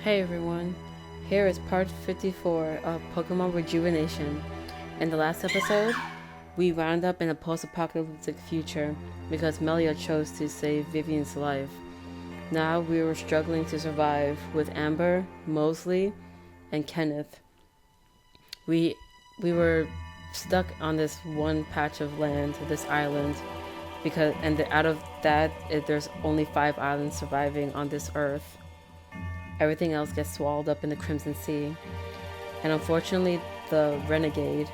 Hey everyone, here is part 54 of Pokemon Rejuvenation. In the last episode, we wound up in a post-apocalyptic future because Melia chose to save Vivian's life. Now we were struggling to survive with Amber, Mosley, and Kenneth. We were stuck on this one patch of land, this island, out of that, there's only 5 islands surviving on this earth. Everything else gets swallowed up in the Crimson Sea. And unfortunately, the renegade,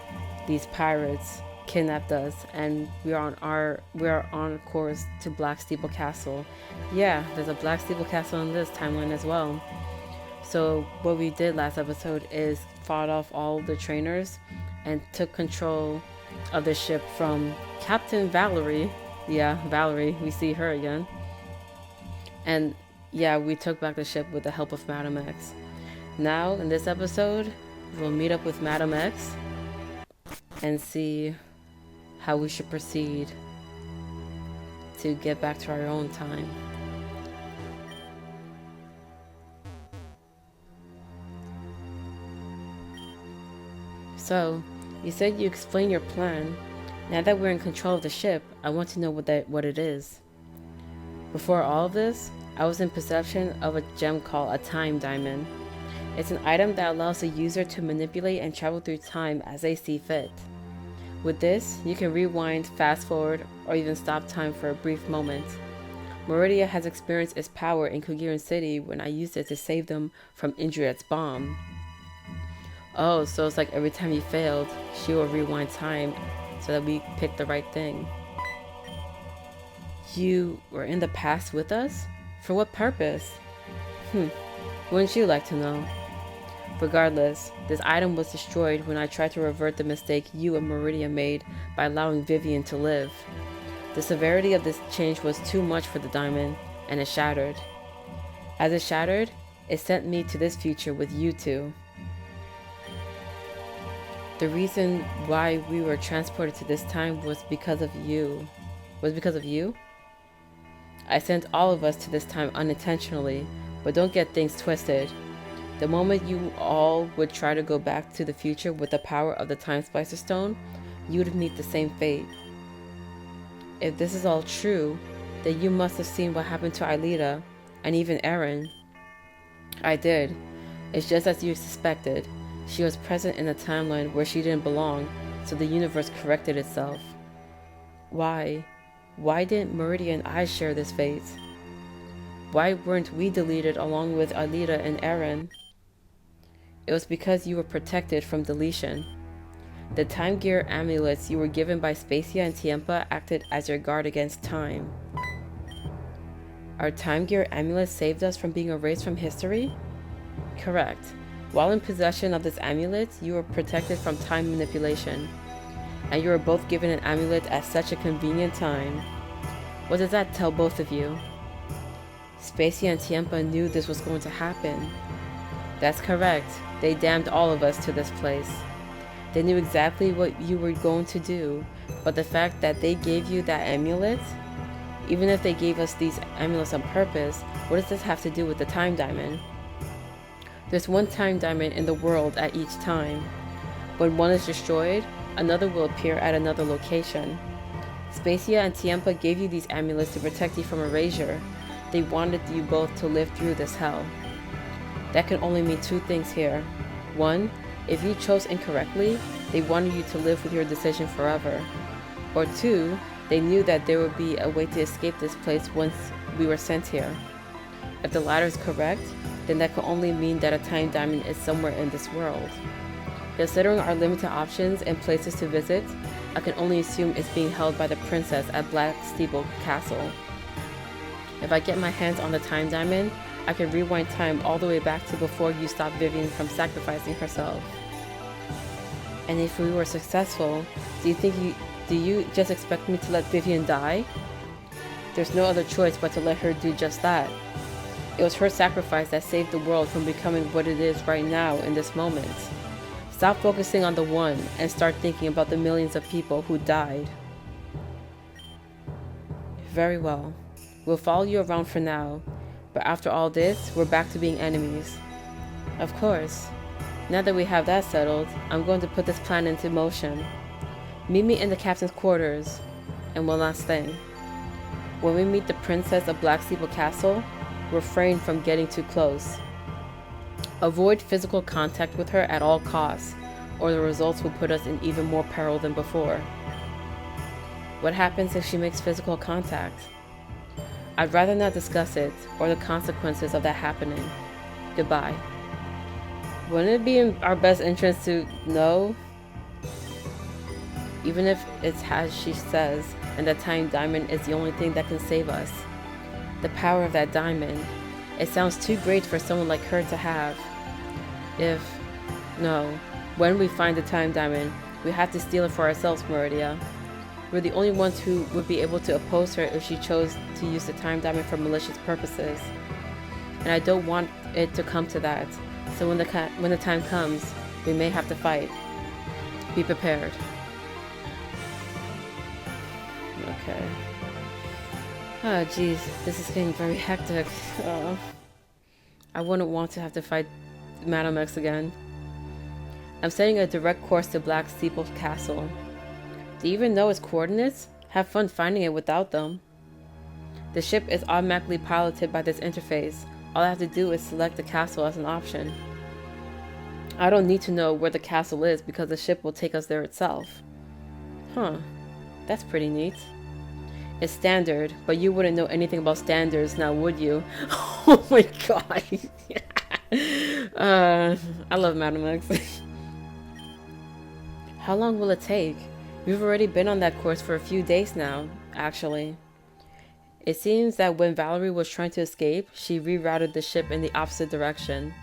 these pirates, kidnapped us, and we are on course to Blacksteeple Castle. Yeah, there's a Blacksteeple Castle in this timeline as well. So what we did last episode is fought off all the trainers and took control of the ship from Captain Valerie. Yeah, Valerie, we see her again. And yeah, we took back the ship with the help of Madam X. Now, in this episode, we'll meet up with Madam X and see how we should proceed to get back to our own time. So, you said you explained your plan. Now that we're in control of the ship, I want to know what it is. Before all of this, I was in possession of a gem called a time diamond. It's an item that allows the user to manipulate and travel through time as they see fit. With this, you can rewind, fast forward, or even stop time for a brief moment. Mauridea has experienced its power in Coherent City when I used it to save them from Indriat's bomb. Oh, so it's like every time you failed, she will rewind time so that we pick the right thing. You were in the past with us? For what purpose? Wouldn't you like to know? Regardless, this item was destroyed when I tried to revert the mistake you and Mauridea made by allowing Vivian to live. The severity of this change was too much for the diamond, and it shattered. As it shattered, it sent me to this future with you two. The reason why we were transported to this time was because of you. Was because of you? I sent all of us to this time unintentionally, but don't get things twisted. The moment you all would try to go back to the future with the power of the Time Splicer Stone, you would meet the same fate. If this is all true, then you must have seen what happened to Aelita, and even Erin. I did. It's just as you suspected. She was present in a timeline where she didn't belong, so the universe corrected itself. Why? Why didn't Mauridea and I share this fate? Why weren't we deleted along with Aelita and Erin? It was because you were protected from deletion. The Time Gear amulets you were given by Spacia and Tiempa acted as your guard against time. Our Time Gear amulets saved us from being erased from history? Correct. While in possession of this amulet, you were protected from time manipulation. And you were both given an amulet at such a convenient time. What does that tell both of you? Spacia and Tiempa knew this was going to happen. That's correct. They damned all of us to this place. They knew exactly what you were going to do, but the fact that they gave you that amulet, even if they gave us these amulets on purpose, what does this have to do with the time diamond? There's one time diamond in the world at each time. When one is destroyed, another will appear at another location. Spacia and Tiempa gave you these amulets to protect you from erasure. They wanted you both to live through this hell. That can only mean two things here. One, if you chose incorrectly, they wanted you to live with your decision forever. Or two, they knew that there would be a way to escape this place once we were sent here. If the latter is correct, then that could only mean that a time diamond is somewhere in this world. Considering our limited options and places to visit, I can only assume it's being held by the princess at Blacksteeple Castle. If I get my hands on the time diamond, I can rewind time all the way back to before you stopped Vivian from sacrificing herself. And if we were successful, do you just expect me to let Vivian die? There's no other choice but to let her do just that. It was her sacrifice that saved the world from becoming what it is right now in this moment. Stop focusing on the one and start thinking about the millions of people who died. Very well. We'll follow you around for now, but after all this, we're back to being enemies. Of course. Now that we have that settled, I'm going to put this plan into motion. Meet me in the captain's quarters. And one last thing. When we meet the princess of Blacksteeple Castle, refrain from getting too close. Avoid physical contact with her at all costs, or the results will put us in even more peril than before. What happens if she makes physical contact? I'd rather not discuss it, or the consequences of that happening. Goodbye. Wouldn't it be in our best interest to know? Even if it's as she says, and that tiny diamond is the only thing that can save us. The power of that diamond. It sounds too great for someone like her to have. When we find the time diamond, we have to steal it for ourselves, Mauridea. We're the only ones who would be able to oppose her if she chose to use the time diamond for malicious purposes. And I don't want it to come to that. So when the time comes, we may have to fight. Be prepared. Okay. Oh jeez, this is getting very hectic. I wouldn't want to have to fight Madam X again. I'm setting a direct course to Blacksteeple Castle. Do you even know its coordinates? Have fun finding it without them. The ship is automatically piloted by this interface. All I have to do is select the castle as an option. I don't need to know where the castle is because the ship will take us there itself. Huh, that's pretty neat. It's standard, but you wouldn't know anything about standards now, would you? Oh my god. I love Madam X. How long will it take? We've already been on that course for a few days now, actually. It seems that when Valerie was trying to escape, she rerouted the ship in the opposite direction.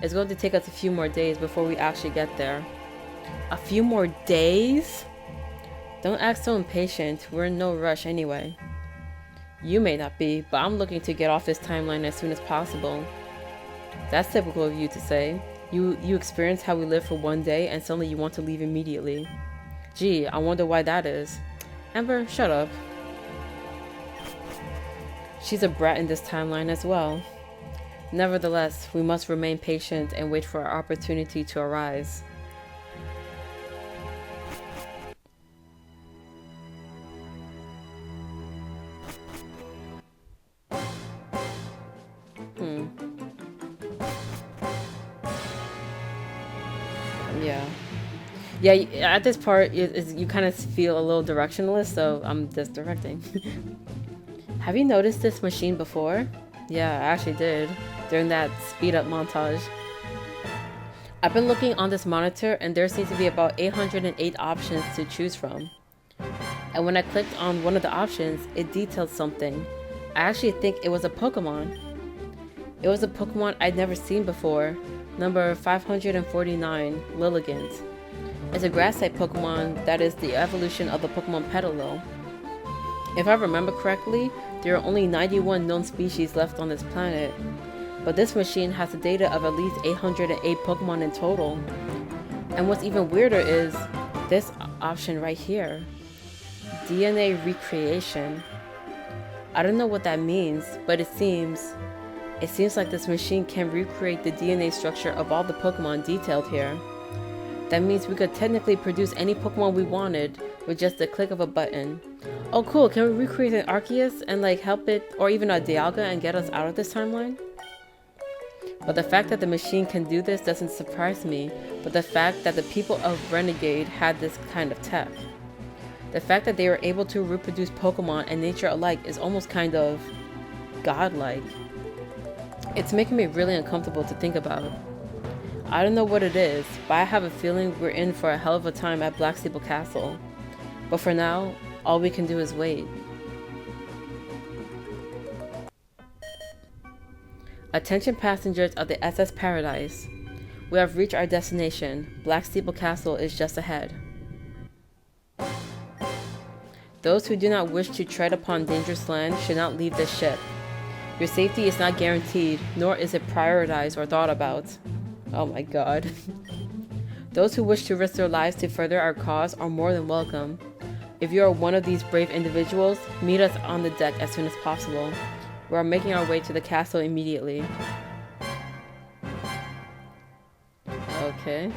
It's going to take us a few more days before we actually get there. A few more days? Don't act so impatient. We're in no rush anyway. You may not be, but I'm looking to get off this timeline as soon as possible. That's typical of you to say. You experience how we live for one day and suddenly you want to leave immediately. Gee, I wonder why that is. Amber, shut up. She's a brat in this timeline as well. Nevertheless, we must remain patient and wait for our opportunity to arise. Yeah, at this part, you kind of feel a little directionless, so I'm just directing. Have you noticed this machine before? Yeah, I actually did, during that speed up montage. I've been looking on this monitor, and there seems to be about 808 options to choose from. And when I clicked on one of the options, it detailed something. I actually think it was a Pokemon. It was a Pokemon I'd never seen before, number 549, Lilligant. It's a grass-type Pokemon that is the evolution of the Pokemon Petalil. If I remember correctly, there are only 91 known species left on this planet, but this machine has the data of at least 808 Pokemon in total. And what's even weirder is this option right here, DNA recreation. I don't know what that means, but it seems like this machine can recreate the DNA structure of all the Pokemon detailed here. That means we could technically produce any Pokemon we wanted with just the click of a button. Oh cool, can we recreate an Arceus and like help it, or even a Dialga, and get us out of this timeline? But the fact that the machine can do this doesn't surprise me, but the fact that the people of Renegade had this kind of tech. The fact that they were able to reproduce Pokemon and nature alike is almost kind of godlike. It's making me really uncomfortable to think about. I don't know what it is, but I have a feeling we're in for a hell of a time at Blacksteeple Castle. But for now, all we can do is wait. Attention passengers of the SS Paradise. We have reached our destination. Blacksteeple Castle is just ahead. Those who do not wish to tread upon dangerous land should not leave this ship. Your safety is not guaranteed, nor is it prioritized or thought about. Oh my god. Those who wish to risk their lives to further our cause are more than welcome. If you are one of these brave individuals, meet us on the deck as soon as possible. We are making our way to the castle immediately. Okay.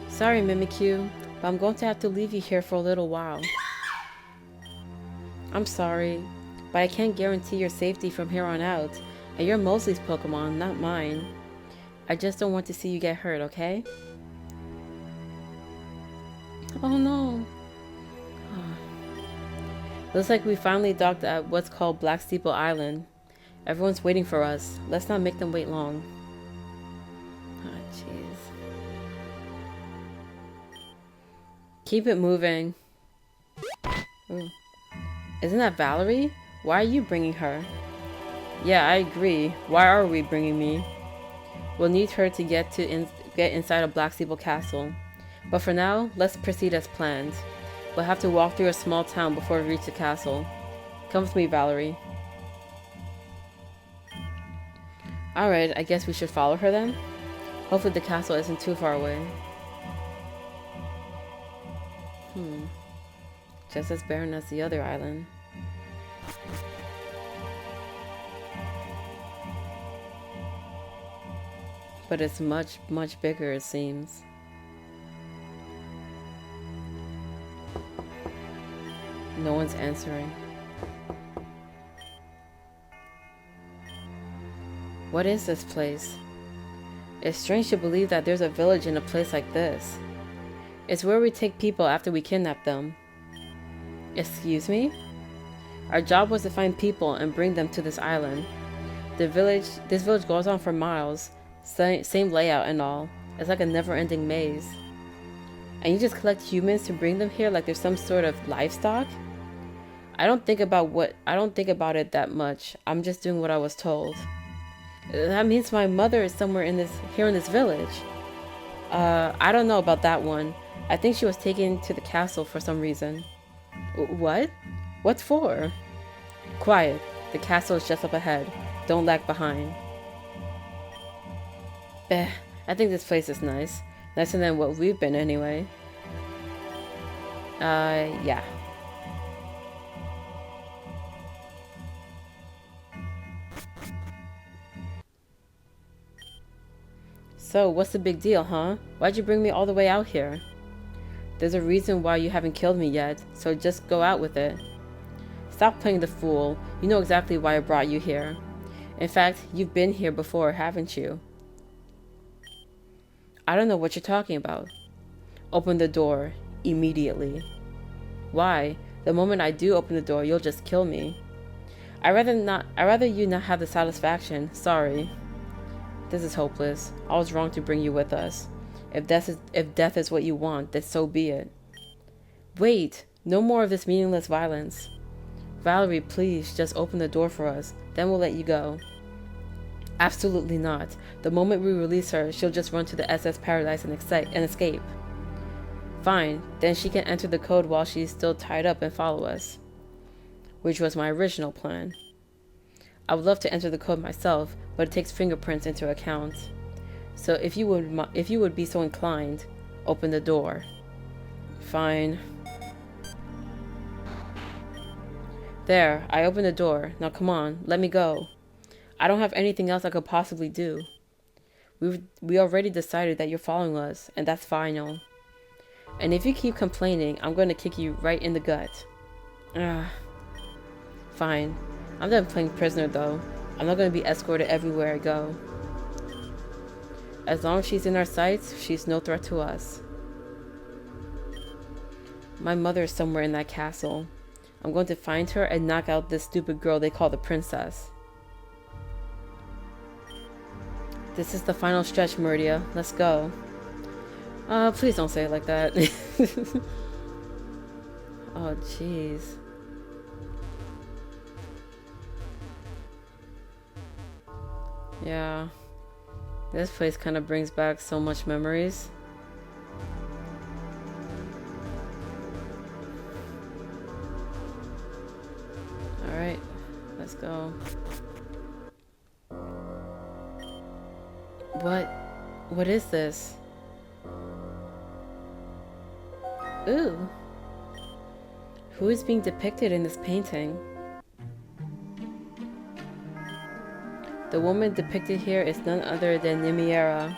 Sorry, Mimikyu, but I'm going to have to leave you here for a little while. I'm sorry, but I can't guarantee your safety from here on out, and you're Mosley's Pokemon, not mine. I just don't want to see you get hurt, okay? Oh no. Looks like we finally docked at what's called Blacksteeple Island. Everyone's waiting for us. Let's not make them wait long. Ah, jeez. Keep it moving. Ooh. Isn't that Valerie? Why are you bringing her? Yeah, I agree. Why are we bringing me? We'll need her to get inside of Blacksteeple Castle. But for now, let's proceed as planned. We'll have to walk through a small town before we reach the castle. Come with me, Valerie. Alright, I guess we should follow her then? Hopefully the castle isn't too far away. Just as barren as the other island. But it's much, much bigger, it seems. No one's answering. What is this place? It's strange to believe that there's a village in a place like this. It's where we take people after we kidnap them. Excuse me? Our job was to find people and bring them to this island. This village goes on for miles. Same layout and all. It's like a never-ending maze. And you just collect humans to bring them here like there's some sort of livestock? I don't think about it that much. I'm just doing what I was told. That means my mother is somewhere here in this village. I don't know about that one. I think she was taken to the castle for some reason. What? What for? Quiet. The castle is just up ahead. Don't lag behind. I think this place is nice. Nicer than what we've been anyway. Yeah. So, what's the big deal, huh? Why'd you bring me all the way out here? There's a reason why you haven't killed me yet, so just go out with it. Stop playing the fool. You know exactly why I brought you here. In fact, you've been here before, haven't you? I don't know what you're talking about. Open the door. Immediately. Why? The moment I do open the door, you'll just kill me. I'd rather you not have the satisfaction. Sorry. This is hopeless. I was wrong to bring you with us. If death is what you want, then so be it. Wait! No more of this meaningless violence. Valerie, please, just open the door for us. Then we'll let you go. Absolutely not. The moment we release her, she'll just run to the SS Paradise and escape. Fine, then she can enter the code while she's still tied up and follow us. Which was my original plan. I would love to enter the code myself, but it takes fingerprints into account. So if you would be so inclined, open the door. Fine. There, I opened the door. Now come on, let me go. I don't have anything else I could possibly do. We already decided that you're following us, and that's final. And if you keep complaining, I'm going to kick you right in the gut. Fine. I'm done playing prisoner though. I'm not going to be escorted everywhere I go. As long as she's in our sights, she's no threat to us. My mother is somewhere in that castle. I'm going to find her and knock out this stupid girl they call the princess. This is the final stretch, Mauridea. Let's go. Please don't say it like that. Oh, jeez. Yeah. This place kind of brings back so much memories. Alright, let's go. What is this? Ooh, Who is being depicted in this painting? The woman depicted here is none other than Nimiera.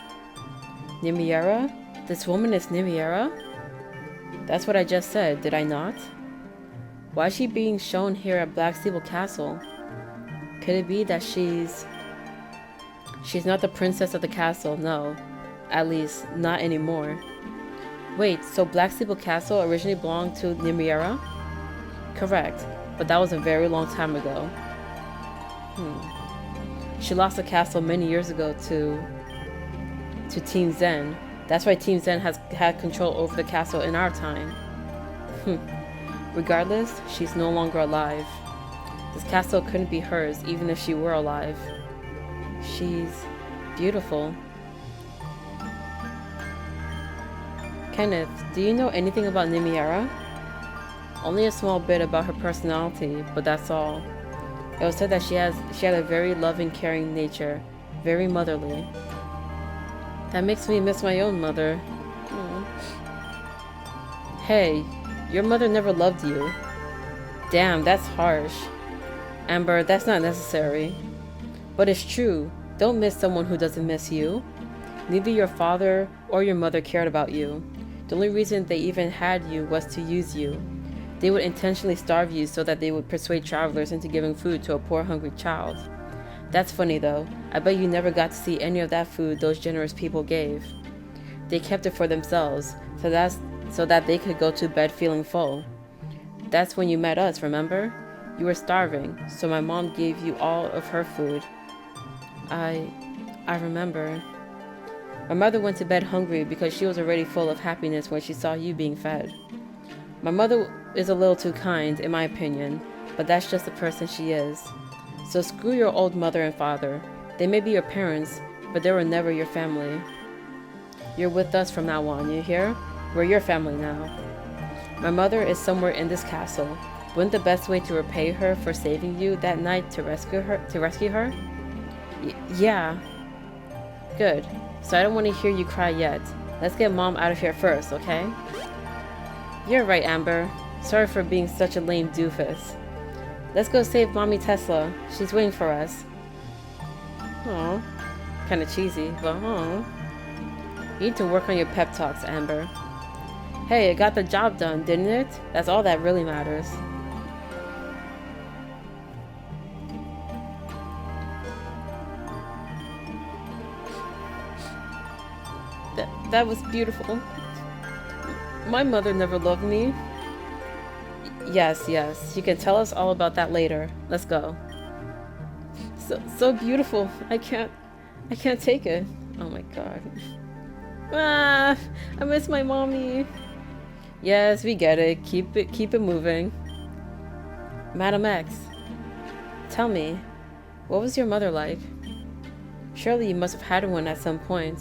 Nimiera? This woman is Nimiera? That's what I just said, did I not? Why is she being shown here at Blacksteeple Castle? Could it be that she's not the princess of the castle? No. At least, not anymore. Wait, so Blacksteeple Castle originally belonged to Nimiera? Correct, but that was a very long time ago. She lost the castle many years ago to Team Zen. That's why Team Zen has had control over the castle in our time. Regardless, she's no longer alive. This castle couldn't be hers even if she were alive. She's beautiful. Kenneth, do you know anything about Nimiera? Only a small bit about her personality, but that's all. It was said that she had a very loving, caring nature, very motherly. That makes me miss my own mother. Hey, your mother never loved you. Damn, that's harsh. Amber, that's not necessary. But it's true. Don't miss someone who doesn't miss you. Neither your father or your mother cared about you. The only reason they even had you was to use you. They would intentionally starve you so that they would persuade travelers into giving food to a poor, hungry child. That's funny though. I bet you never got to see any of that food those generous people gave. They kept it for themselves, so that they could go to bed feeling full. That's when you met us, remember? You were starving, so my mom gave you all of her food. I remember. My mother went to bed hungry because she was already full of happiness when she saw you being fed. My mother is a little too kind, in my opinion, but that's just the person she is. So screw your old mother and father. They may be your parents, but they were never your family. You're with us from now on, you hear? We're your family now. My mother is somewhere in this castle. Wouldn't the best way to repay her for saving you that night to rescue her? Yeah. Good. So I don't want to hear you cry yet. Let's get Mom out of here first, okay? You're right, Amber. Sorry for being such a lame doofus. Let's go save Mommy Tesla. She's waiting for us. Aw. Kinda cheesy, but aw. You need to work on your pep talks, Amber. Hey, it got the job done, didn't it? That's all that really matters. That was beautiful. My mother never loved me. Yes. You can tell us all about that later. Let's go. So beautiful. I can't take it. Oh my god. I miss my mommy. Yes, we get it. Keep it moving. Madam X, tell me, what was your mother like? Surely you must have had one at some point.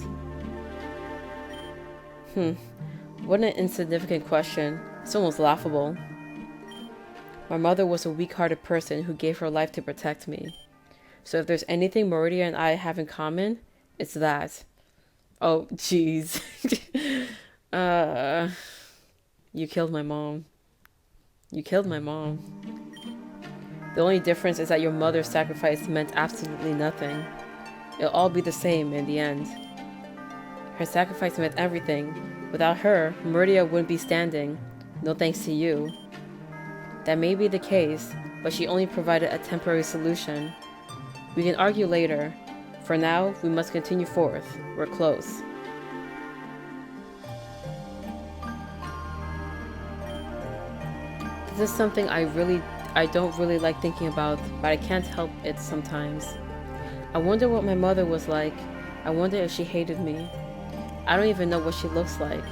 What an insignificant question. It's almost laughable. My mother was a weak-hearted person who gave her life to protect me. So if there's anything Mauridea and I have in common, it's that. Oh, jeez. You killed my mom. You killed my mom. The only difference is that your mother's sacrifice meant absolutely nothing. It'll all be the same in the end. Her sacrifice meant everything. Without her, Mauridea wouldn't be standing. No thanks to you. That may be the case, but she only provided a temporary solution. We can argue later. For now, we must continue forth. We're close. This is something I don't really like thinking about, but I can't help it sometimes. I wonder what my mother was like. I wonder if she hated me. I don't even know what she looks like.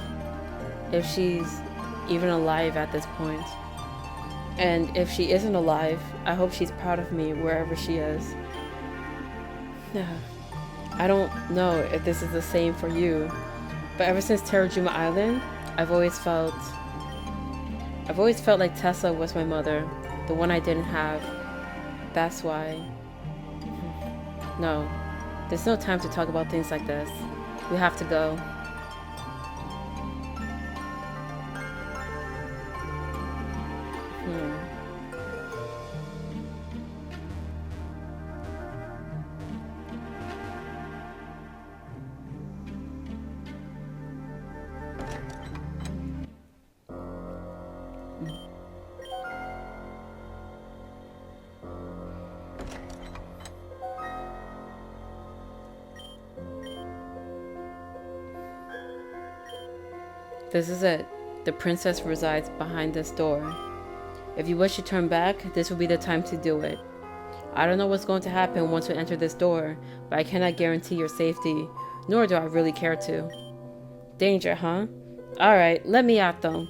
If she's even alive at this point. And if she isn't alive, I hope she's proud of me wherever she is. I don't know if this is the same for you, but ever since Terrajuma Island, I've always felt like Tessa was my mother, the one I didn't have. That's why. No, there's no time to talk about things like this. We have to go. This is it. The princess resides behind this door. If you wish to turn back, this will be the time to do it. I don't know what's going to happen once we enter this door, but I cannot guarantee your safety, nor do I really care to. Danger, huh? Alright, let me out though.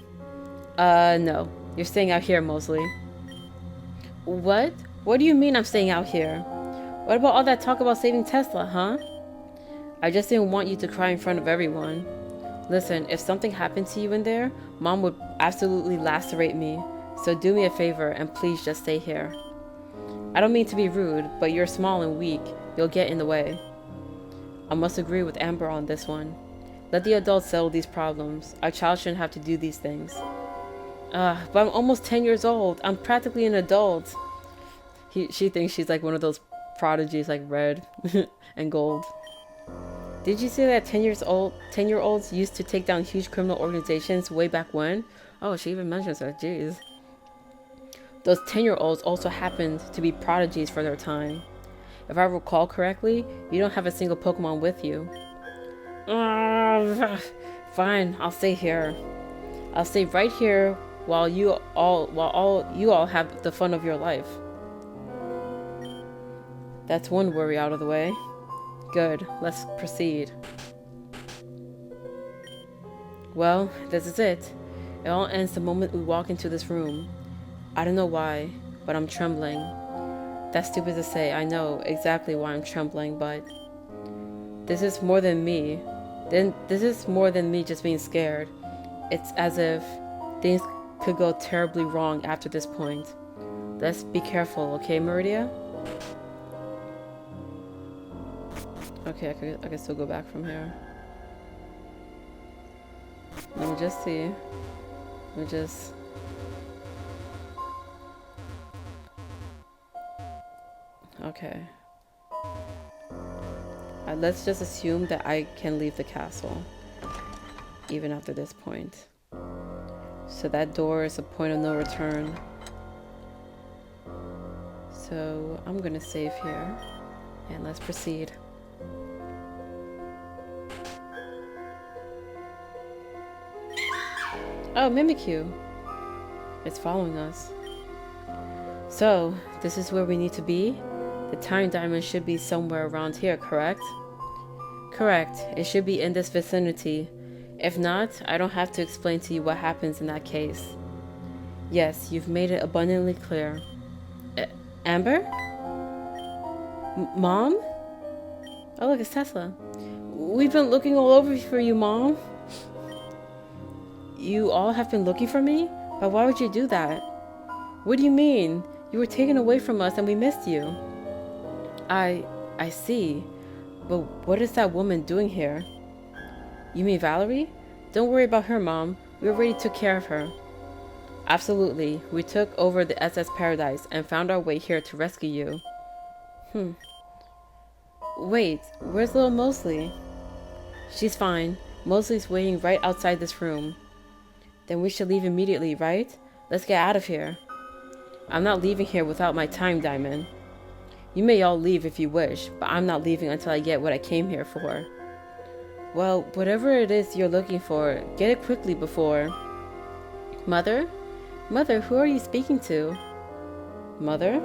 No. You're staying out here, Mosley. What? What do you mean I'm staying out here? What about all that talk about saving Tesla, huh? I just didn't want you to cry in front of everyone. Listen, if something happened to you in there, Mom would absolutely lacerate me. So do me a favor and please just stay here. I don't mean to be rude, but you're small and weak. You'll get in the way. I must agree with Amber on this one. Let the adults settle these problems. Our child shouldn't have to do these things. But I'm almost 10 years old. I'm practically an adult. She thinks she's like one of those prodigies, like red and gold. Did you say that 10-year-olds used to take down huge criminal organizations way back when? Oh, she even mentions that. Jeez. Those 10-year-olds also happened to be prodigies for their time. If I recall correctly, you don't have a single Pokemon with you. Fine, I'll stay here. I'll stay right here while you all have the fun of your life. That's one worry out of the way. Good, let's proceed. Well, this is it. It all ends the moment we walk into this room. I don't know why, but I'm trembling. That's stupid to say, I know exactly why I'm trembling, but this is more than me. This is more than me just being scared. It's as if things could go terribly wrong after this point. Let's be careful, okay, Mauridea? Okay, I can still go back from here. Let me just see. Let me just... Okay. Let's just assume that I can leave the castle. Even after this point. So that door is a point of no return. So I'm gonna save here. And let's proceed. Oh, Mimikyu. It's following us. So, this is where we need to be? The time diamond should be somewhere around here, correct? Correct. It should be in this vicinity. If not, I don't have to explain to you what happens in that case. Yes, you've made it abundantly clear. Amber? Mom? Oh, look, it's Tesla. We've been looking all over for you, Mom. You all have been looking for me? But why would you do that? What do you mean? You were taken away from us and we missed you. I see. But what is that woman doing here? You mean Valerie? Don't worry about her, Mom. We already took care of her. Absolutely. We took over the SS Paradise and found our way here to rescue you. Wait, where's little Mosley? She's fine. Mosley's waiting right outside this room. Then we should leave immediately, right? Let's get out of here. I'm not leaving here without my time diamond. You may all leave if you wish, but I'm not leaving until I get what I came here for. Well, whatever it is you're looking for, get it quickly before... Mother? Mother, who are you speaking to? Mother?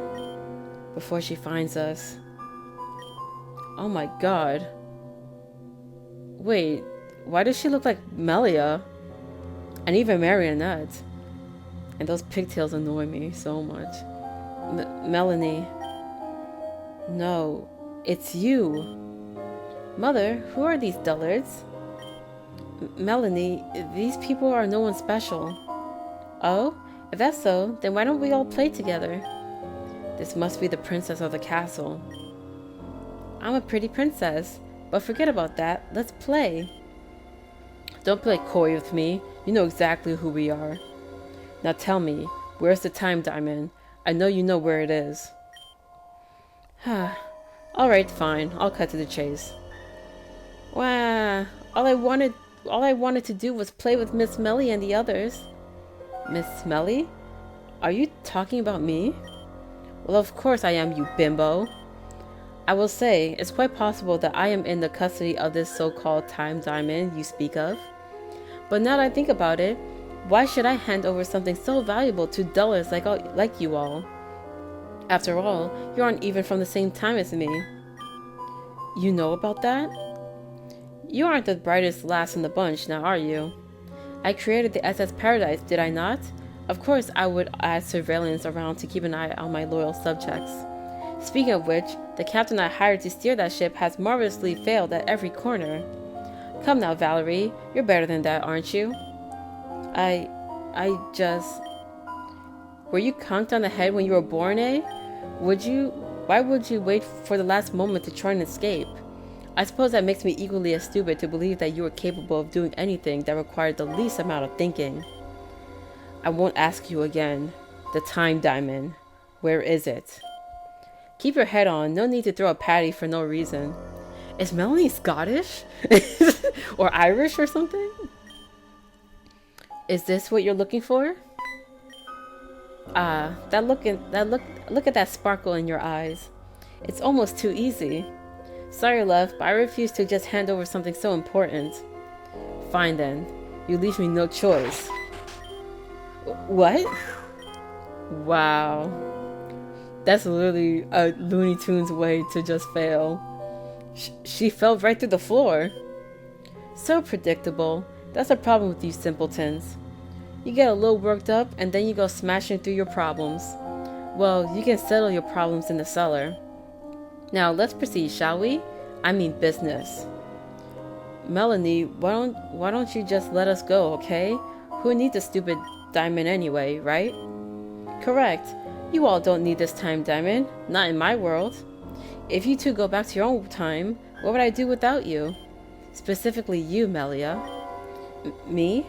Before she finds us. Oh my god. Wait, why does she look like Melia? And even Marionette. And those pigtails annoy me so much. Melanie. No, it's you. Mother, who are these dullards? Melanie, these people are no one special. Oh, if that's so, then why don't we all play together? This must be the princess of the castle. I'm a pretty princess, but forget about that. Let's play. Don't play coy with me. You know exactly who we are. Now tell me, Where's the time diamond? I know you know where it is. Alright, fine. I'll cut to the chase. Wow. All I wanted to do was play with Miss Melia and the others. Miss Melia? Are you talking about me? Well, of course I am, you bimbo. I will say, it's quite possible that I am in the custody of this so-called time diamond you speak of. But now that I think about it, why should I hand over something so valuable to dullards like you all? After all, you aren't even from the same time as me. You know about that? You aren't the brightest lass in the bunch, now are you? I created the SS Paradise, did I not? Of course I would add surveillance around to keep an eye on my loyal subjects. Speaking of which, the captain I hired to steer that ship has marvelously failed at every corner. Come now, Valerie, you're better than that, aren't you? Were you conked on the head when you were born, eh? Why would you wait for the last moment to try and escape? I suppose that makes me equally as stupid to believe that you were capable of doing anything that required the least amount of thinking. I won't ask you again. The time diamond. Where is it? Keep your head on. No need to throw a patty for no reason. Is Melanie Scottish? Or Irish or something? Is this what you're looking for? Look at that sparkle in your eyes. It's almost too easy. Sorry, love, but I refuse to just hand over something so important. Fine then. You leave me no choice. What? Wow. That's literally a Looney Tunes way to just fail. She fell right through the floor. So predictable. That's a problem with you simpletons. You get a little worked up and then you go smashing through your problems. Well, you can settle your problems in the cellar. Now let's proceed, shall we? I mean business. Melanie, why don't you just let us go, okay? Who needs a stupid diamond anyway, right? Correct. You all don't need this time diamond. Not in my world. If you two go back to your own time, what would I do without you? Specifically you, Melia. Me?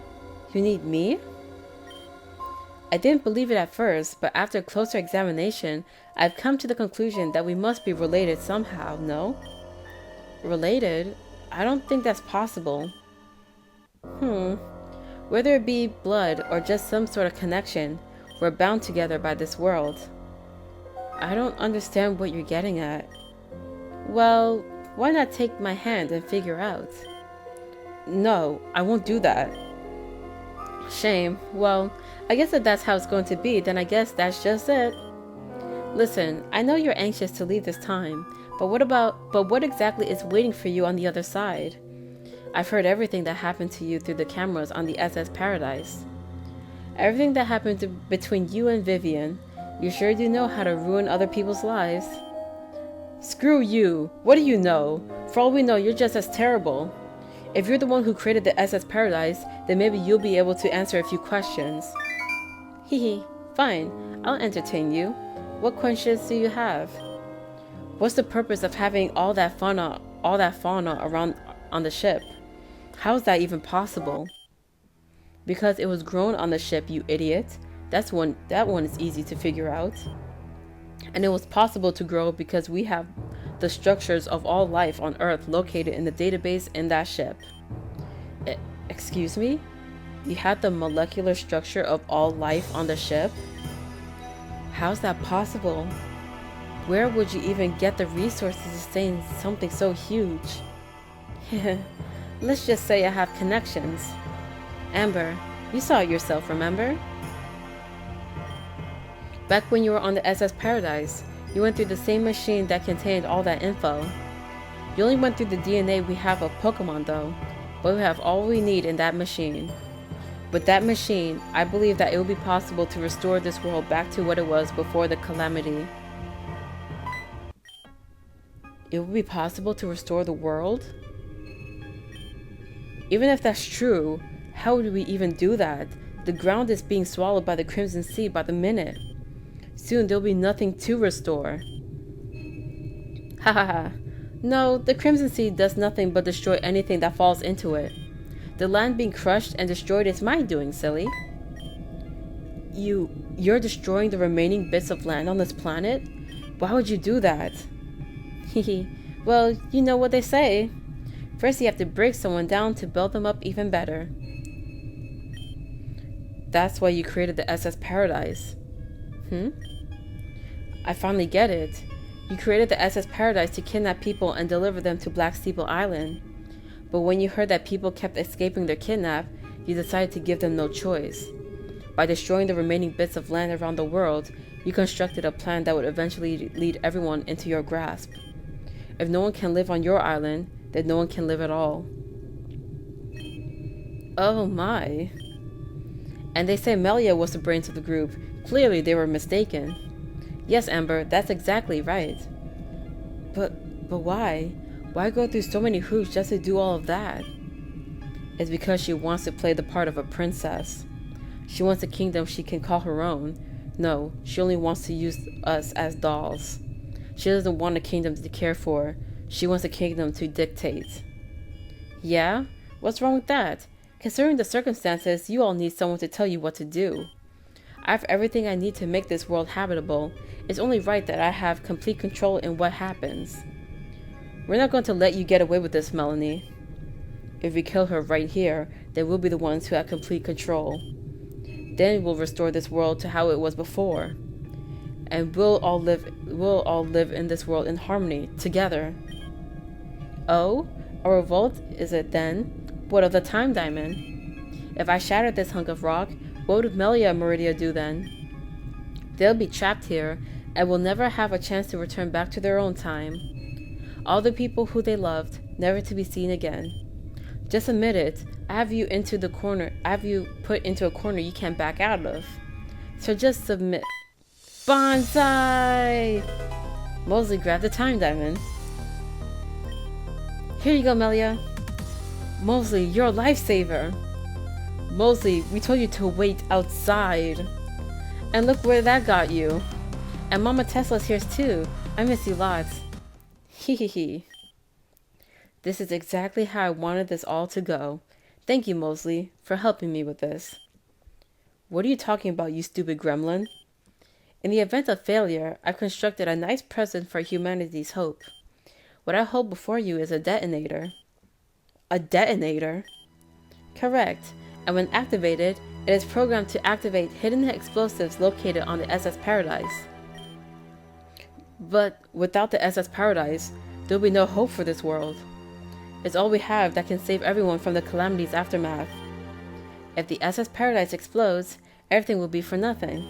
You need me? I didn't believe it at first, but after closer examination, I've come to the conclusion that we must be related somehow, no? Related? I don't think that's possible. Whether it be blood or just some sort of connection, we're bound together by this world. I don't understand what you're getting at. Well, why not take my hand and figure out? No, I won't do that. Shame. Well, I guess if that's how it's going to be, then I guess that's just it. Listen, I know you're anxious to leave this time, but what exactly is waiting for you on the other side? I've heard everything that happened to you through the cameras on the SS Paradise. Everything that happened between you and Vivian. You sure do know how to ruin other people's lives. Screw you! What do you know? For all we know, you're just as terrible. If you're the one who created the SS Paradise, then maybe you'll be able to answer a few questions. Hehe, fine. I'll entertain you. What questions do you have? What's the purpose of having all that fauna around on the ship? How is that even possible? Because it was grown on the ship, you idiot. That one is easy to figure out. And it was possible to grow because we have the structures of all life on Earth located in the database in that ship. Excuse me? You had the molecular structure of all life on the ship? How's that possible? Where would you even get the resources to sustain something so huge? Let's just say I have connections. Amber, you saw it yourself, remember? Back when you were on the SS Paradise, you went through the same machine that contained all that info. You only went through the DNA we have of Pokemon though, but we have all we need in that machine. With that machine, I believe that it will be possible to restore this world back to what it was before the calamity. It will be possible to restore the world? Even if that's true, how would we even do that? The ground is being swallowed by the Crimson Sea by the minute. Soon there'll be nothing to restore. Ha ha ha. No, the Crimson Sea does nothing but destroy anything that falls into it. The land being crushed and destroyed is my doing, silly. You're destroying the remaining bits of land on this planet? Why would you do that? Hehe. Well, you know what they say. First you have to break someone down to build them up even better. That's why you created the SS Paradise. I finally get it. You created the SS Paradise to kidnap people and deliver them to Blacksteeple Island. But when you heard that people kept escaping their kidnap, you decided to give them no choice. By destroying the remaining bits of land around the world, you constructed a plan that would eventually lead everyone into your grasp. If no one can live on your island, then no one can live at all. Oh my. And they say Melia was the brains of the group. Clearly they were mistaken. Yes, Amber, that's exactly right. But why? Why go through so many hoops just to do all of that? It's because she wants to play the part of a princess. She wants a kingdom she can call her own. No, she only wants to use us as dolls. She doesn't want a kingdom to care for. She wants a kingdom to dictate. Yeah? What's wrong with that? Considering the circumstances, you all need someone to tell you what to do. I have everything I need to make this world habitable. It's only right that I have complete control in what happens. We're not going to let you get away with this, Melanie. If we kill her right here, then we'll be the ones who have complete control. Then we'll restore this world to how it was before. And we'll all live in this world in harmony, together. Oh? A revolt, is it then? What of the time diamond? If I shattered this hunk of rock, what would Melia and Mauridea do then? They'll be trapped here, and will never have a chance to return back to their own time. All the people who they loved, never to be seen again. Just admit it. I have you put into a corner you can't back out of. So just submit. Bonsai! Mosley grabbed the time diamond. Here you go, Melia. Mosley, you're a lifesaver. Mosley, we told you to wait outside. And look where that got you. And Mama Tesla's here too. I miss you lots. Hehehe. This is exactly how I wanted this all to go. Thank you, Mosley, for helping me with this. What are you talking about, you stupid gremlin? In the event of failure, I've constructed a nice present for humanity's hope. What I hold before you is a detonator. A detonator? Correct. And when activated, it is programmed to activate hidden explosives located on the SS Paradise. But without the SS Paradise, there will be no hope for this world. It's all we have that can save everyone from the calamity's aftermath. If the SS Paradise explodes, everything will be for nothing.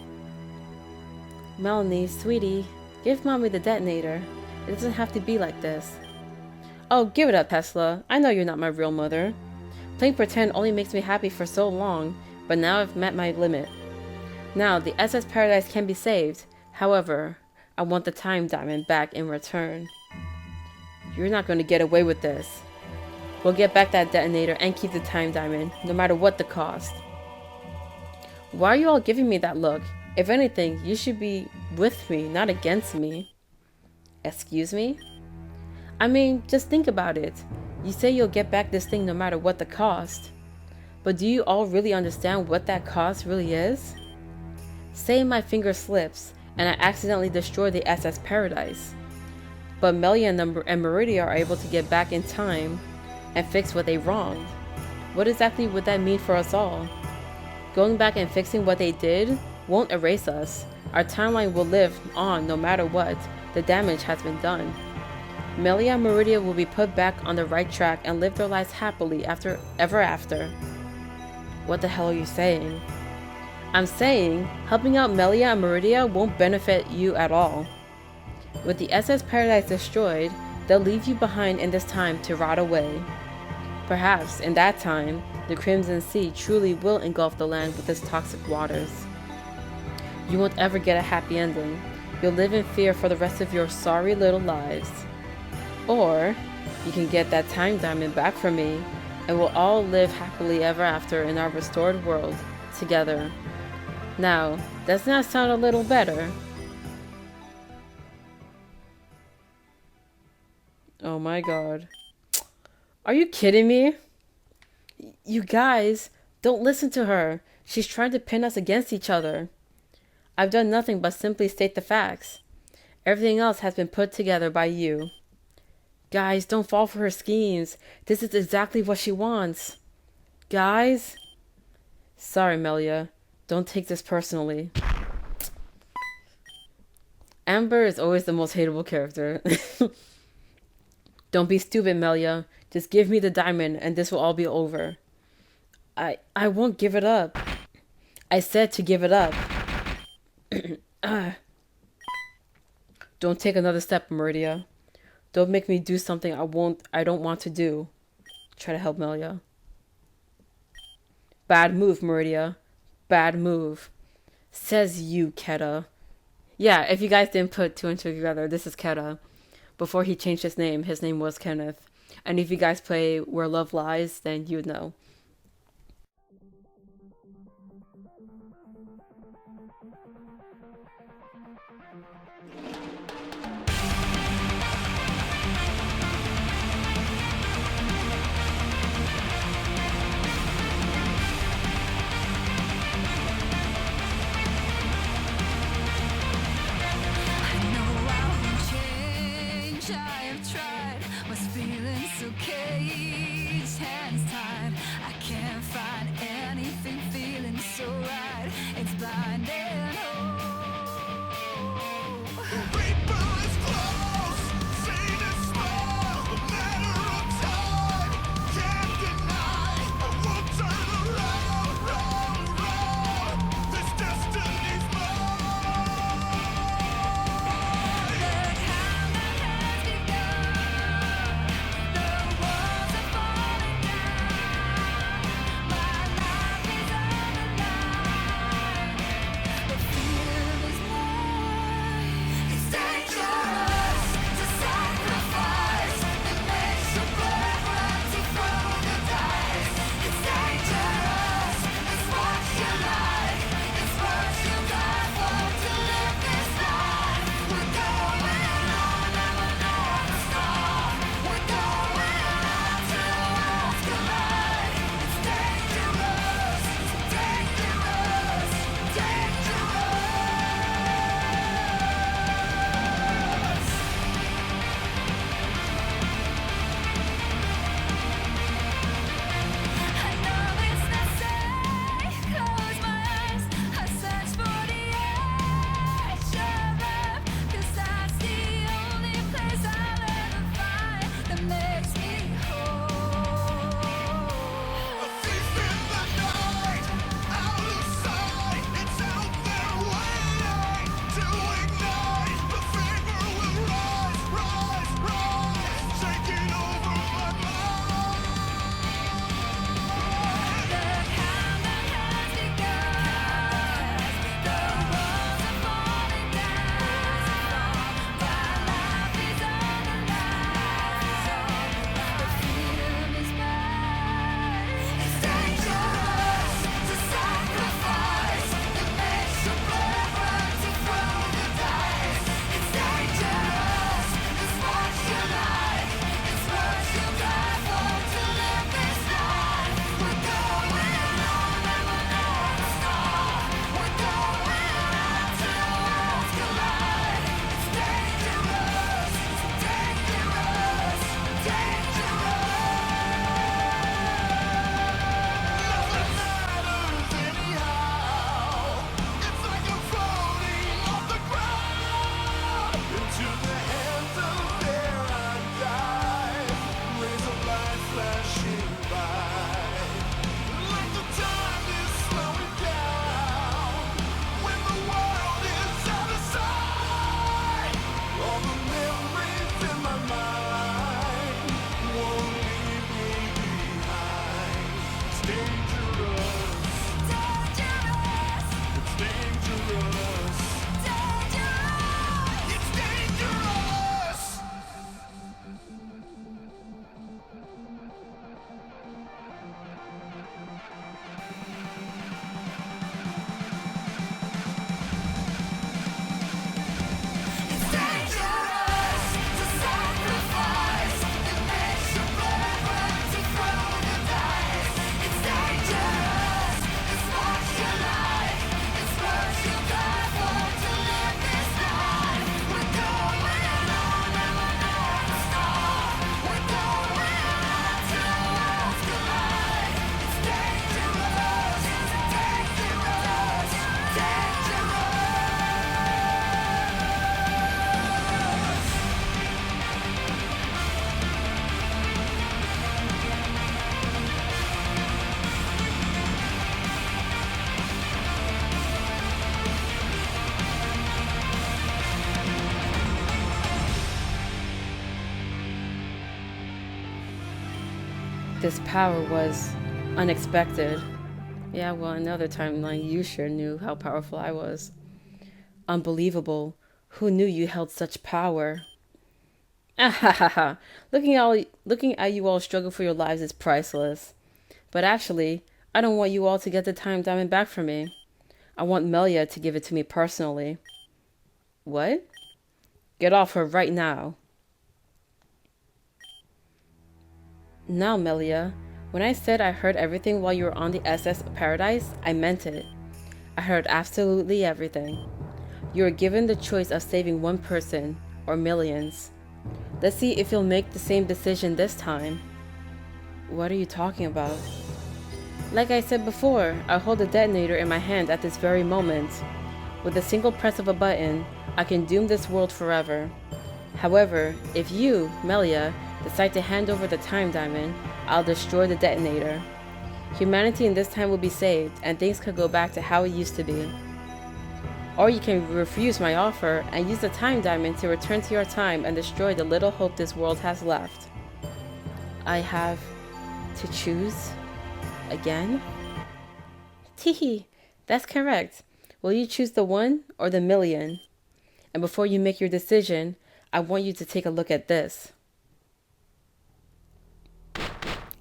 Melanie, sweetie, give Mommy the detonator. It doesn't have to be like this. Oh, give it up, Tesla. I know you're not my real mother. Playing pretend only makes me happy for so long, but now I've met my limit. Now, the SS Paradise can be saved. However, I want the time diamond back in return. You're not going to get away with this. We'll get back that detonator and keep the time diamond, no matter what the cost. Why are you all giving me that look? If anything, you should be with me, not against me. Excuse me? I mean, just think about it. You say you'll get back this thing no matter what the cost. But do you all really understand what that cost really is? Say my finger slips, and I accidentally destroy the SS Paradise. But Melia and Mauridea are able to get back in time and fix what they wronged. What exactly would that mean for us all? Going back and fixing what they did won't erase us. Our timeline will live on no matter what. The damage has been done. Melia and Mauridea will be put back on the right track and live their lives happily ever after. What the hell are you saying? I'm saying, helping out Melia and Mauridea won't benefit you at all. With the SS Paradise destroyed, they'll leave you behind in this time to rot away. Perhaps, in that time, the Crimson Sea truly will engulf the land with its toxic waters. You won't ever get a happy ending. You'll live in fear for the rest of your sorry little lives. Or, you can get that time diamond back from me, and we'll all live happily ever after in our restored world, together. Now, doesn't that sound a little better? Oh my god. Are you kidding me? You guys, don't listen to her. She's trying to pin us against each other. I've done nothing but simply state the facts. Everything else has been put together by you. Guys, don't fall for her schemes. This is exactly what she wants. Guys? Sorry, Melia. Don't take this personally. Amber is always the most hateable character. Don't be stupid, Melia. Just give me the diamond and this will all be over. I won't give it up. I said to give it up. Don't take another step, Mauridea. Don't make me do something I don't want to do. Try to help Melia. Bad move, Mauridea. Bad move. Says you, Keta. Yeah, if you guys didn't put two and two together, this is Keta. Before he changed his name was Kenneth. And if you guys play Where Love Lies, then you would know. this power was unexpected. Yeah, well, another timeline, you sure knew how powerful I was. Unbelievable. Who knew you held such power? Ah ha ha ha. Looking at you all struggle for your lives is priceless. But actually, I don't want you all to get the time diamond back from me. I want Melia to give it to me personally. What? Get off her right now. Now, Melia, when I said I heard everything while you were on the SS Paradise, I meant it. I heard absolutely everything. You are given the choice of saving one person or millions. Let's see if you'll make the same decision this time. What are you talking about? Like I said before, I hold a detonator in my hand at this very moment. With a single press of a button, I can doom this world forever. However, if you, Melia, decide to hand over the time diamond, I'll destroy the detonator. Humanity in this time will be saved, and things could go back to how it used to be. Or you can refuse my offer and use the time diamond to return to your time and destroy the little hope this world has left. I have to choose again? Teehee, that's correct. Will you choose the one or the million? And before you make your decision, I want you to take a look at this.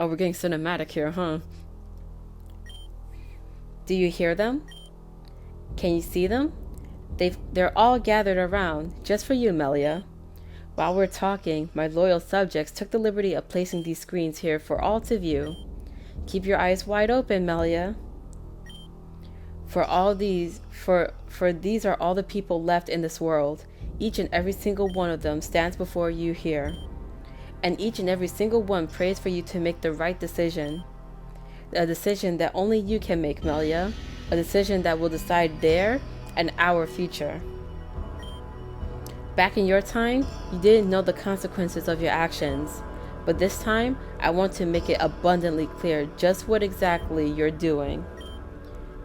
Oh, we're getting cinematic here, huh? Do you hear them? Can you see them? They're all gathered around, just for you, Melia. While we're talking, my loyal subjects took the liberty of placing these screens here for all to view. Keep your eyes wide open, Melia. For these are all the people left in this world. Each and every single one of them stands before you here. And each and every single one prays for you to make the right decision. A decision that only you can make, Melia. A decision that will decide their and our future. Back in your time, you didn't know the consequences of your actions. But this time, I want to make it abundantly clear just what exactly you're doing.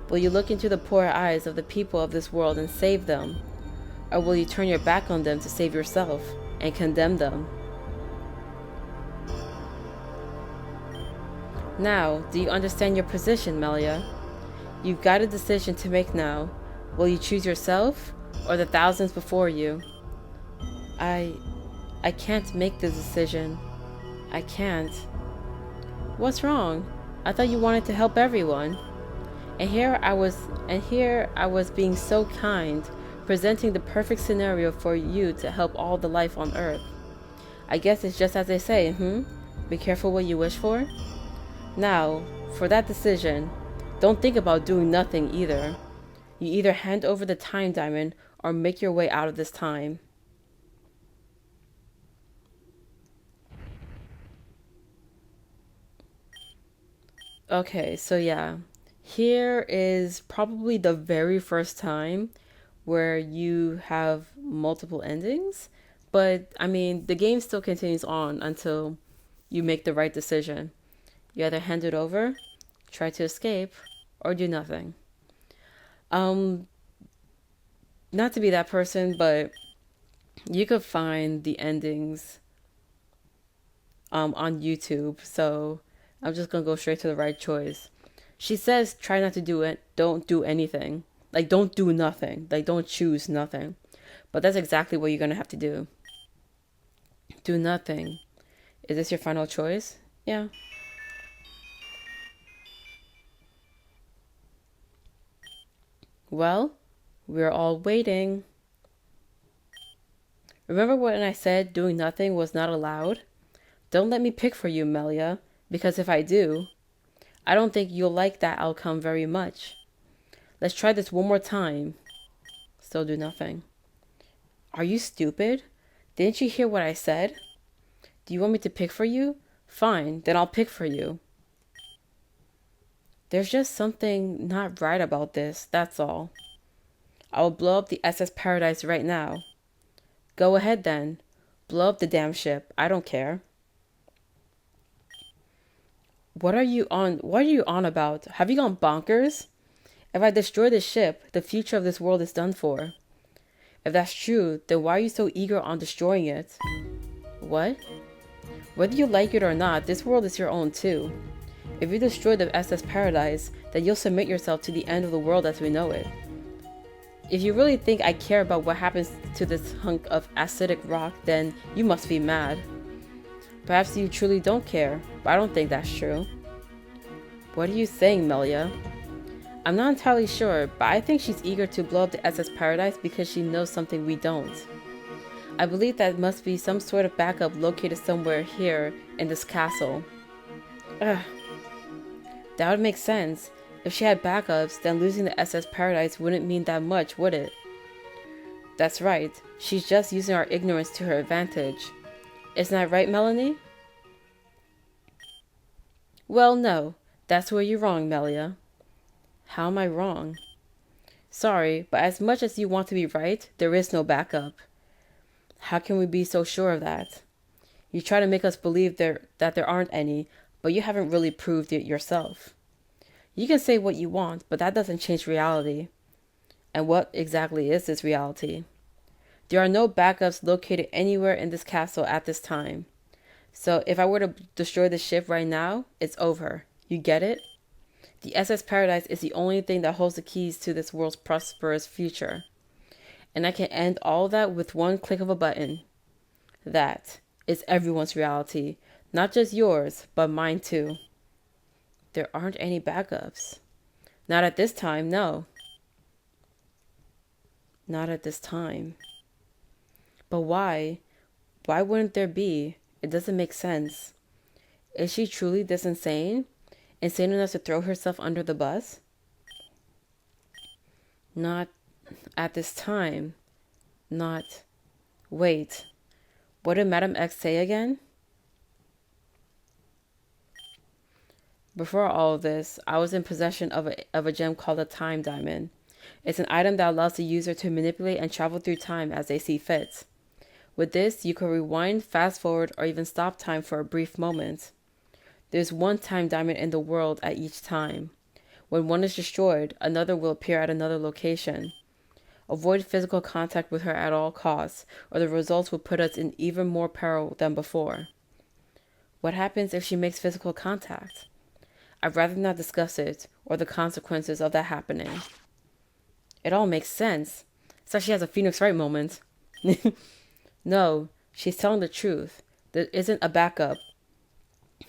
Will you look into the poor eyes of the people of this world and save them? Or will you turn your back on them to save yourself and condemn them? Now, do you understand your position, Melia? You've got a decision to make now. Will you choose yourself or the thousands before you? I can't make the decision. I can't. What's wrong? I thought you wanted to help everyone. And here I was being so kind, presenting the perfect scenario for you to help all the life on Earth. I guess it's just as they say, Be careful what you wish for. Now, for that decision, don't think about doing nothing either. You either hand over the time diamond or make your way out of this time. Okay, so yeah. Here is probably the very first time where you have multiple endings. But, I mean, the game still continues on until you make the right decision. You either hand it over, try to escape, or do nothing. Not to be that person, but you could find the endings on YouTube. So I'm just gonna go straight to the right choice. She says try not to do it, don't do anything. Like don't do nothing. Like don't choose nothing. But that's exactly what you're gonna have to do. Do nothing. Is this your final choice? Yeah. Well, we're all waiting. Remember when I said doing nothing was not allowed? Don't let me pick for you, Melia, because if I do, I don't think you'll like that outcome very much. Let's try this one more time. Still do nothing. Are you stupid? Didn't you hear what I said? Do you want me to pick for you? Fine, then I'll pick for you. There's just something not right about this, that's all. I will blow up the SS Paradise right now. Go ahead then. Blow up the damn ship. I don't care. What are you on about? Have you gone bonkers? If I destroy the ship, the future of this world is done for. If that's true, then why are you so eager on destroying it? What? Whether you like it or not, this world is your own too. If you destroy the SS Paradise, then you'll submit yourself to the end of the world as we know it. If you really think I care about what happens to this hunk of acidic rock, then you must be mad. Perhaps you truly don't care, but I don't think that's true. What are you saying, Melia? I'm not entirely sure, but I think she's eager to blow up the SS Paradise because she knows something we don't. I believe that must be some sort of backup located somewhere here in this castle. Ugh. That would make sense. If she had backups, then losing the SS Paradise wouldn't mean that much, would it? That's right. She's just using our ignorance to her advantage. Isn't that right, Melanie? Well, no. That's where you're wrong, Melia. How am I wrong? Sorry, but as much as you want to be right, there is no backup. How can we be so sure of that? You try to make us believe that there aren't any, but you haven't really proved it yourself. You can say what you want, but that doesn't change reality. And what exactly is this reality? There are no backups located anywhere in this castle at this time. So if I were to destroy the ship right now, it's over. You get it? The SS Paradise is the only thing that holds the keys to this world's prosperous future. And I can end all that with one click of a button. That is everyone's reality. Not just yours, but mine too. There aren't any backups. Not at this time, no. Not at this time. But why? Why wouldn't there be? It doesn't make sense. Is she truly this insane? Insane enough to throw herself under the bus? Not at this time. Not... Wait. What did Madam X say again? Before all of this, I was in possession of a gem called a time diamond. It's an item that allows the user to manipulate and travel through time as they see fit. With this, you can rewind, fast forward, or even stop time for a brief moment. There's one time diamond in the world at each time. When one is destroyed, another will appear at another location. Avoid physical contact with her at all costs, or the results will put us in even more peril than before. What happens if she makes physical contact? I'd rather not discuss it, or the consequences of that happening. It all makes sense. It's like she has a Phoenix Wright moment. No, she's telling the truth. There isn't a backup.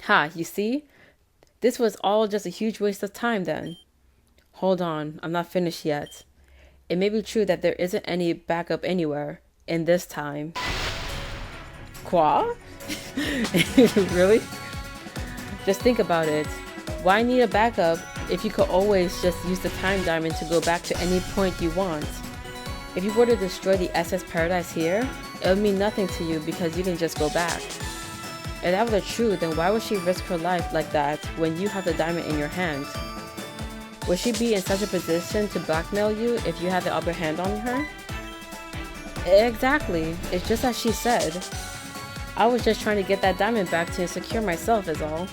Ha, you see? This was all just a huge waste of time then. Hold on, I'm not finished yet. It may be true that there isn't any backup anywhere in this time. Qua? Really? Just think about it. Why need a backup if you could always just use the time diamond to go back to any point you want? If you were to destroy the SS Paradise here, it would mean nothing to you because you can just go back. If that were true, then why would she risk her life like that when you have the diamond in your hand? Would she be in such a position to blackmail you if you had the upper hand on her? Exactly. It's just as she said. I was just trying to get that diamond back to secure myself is all.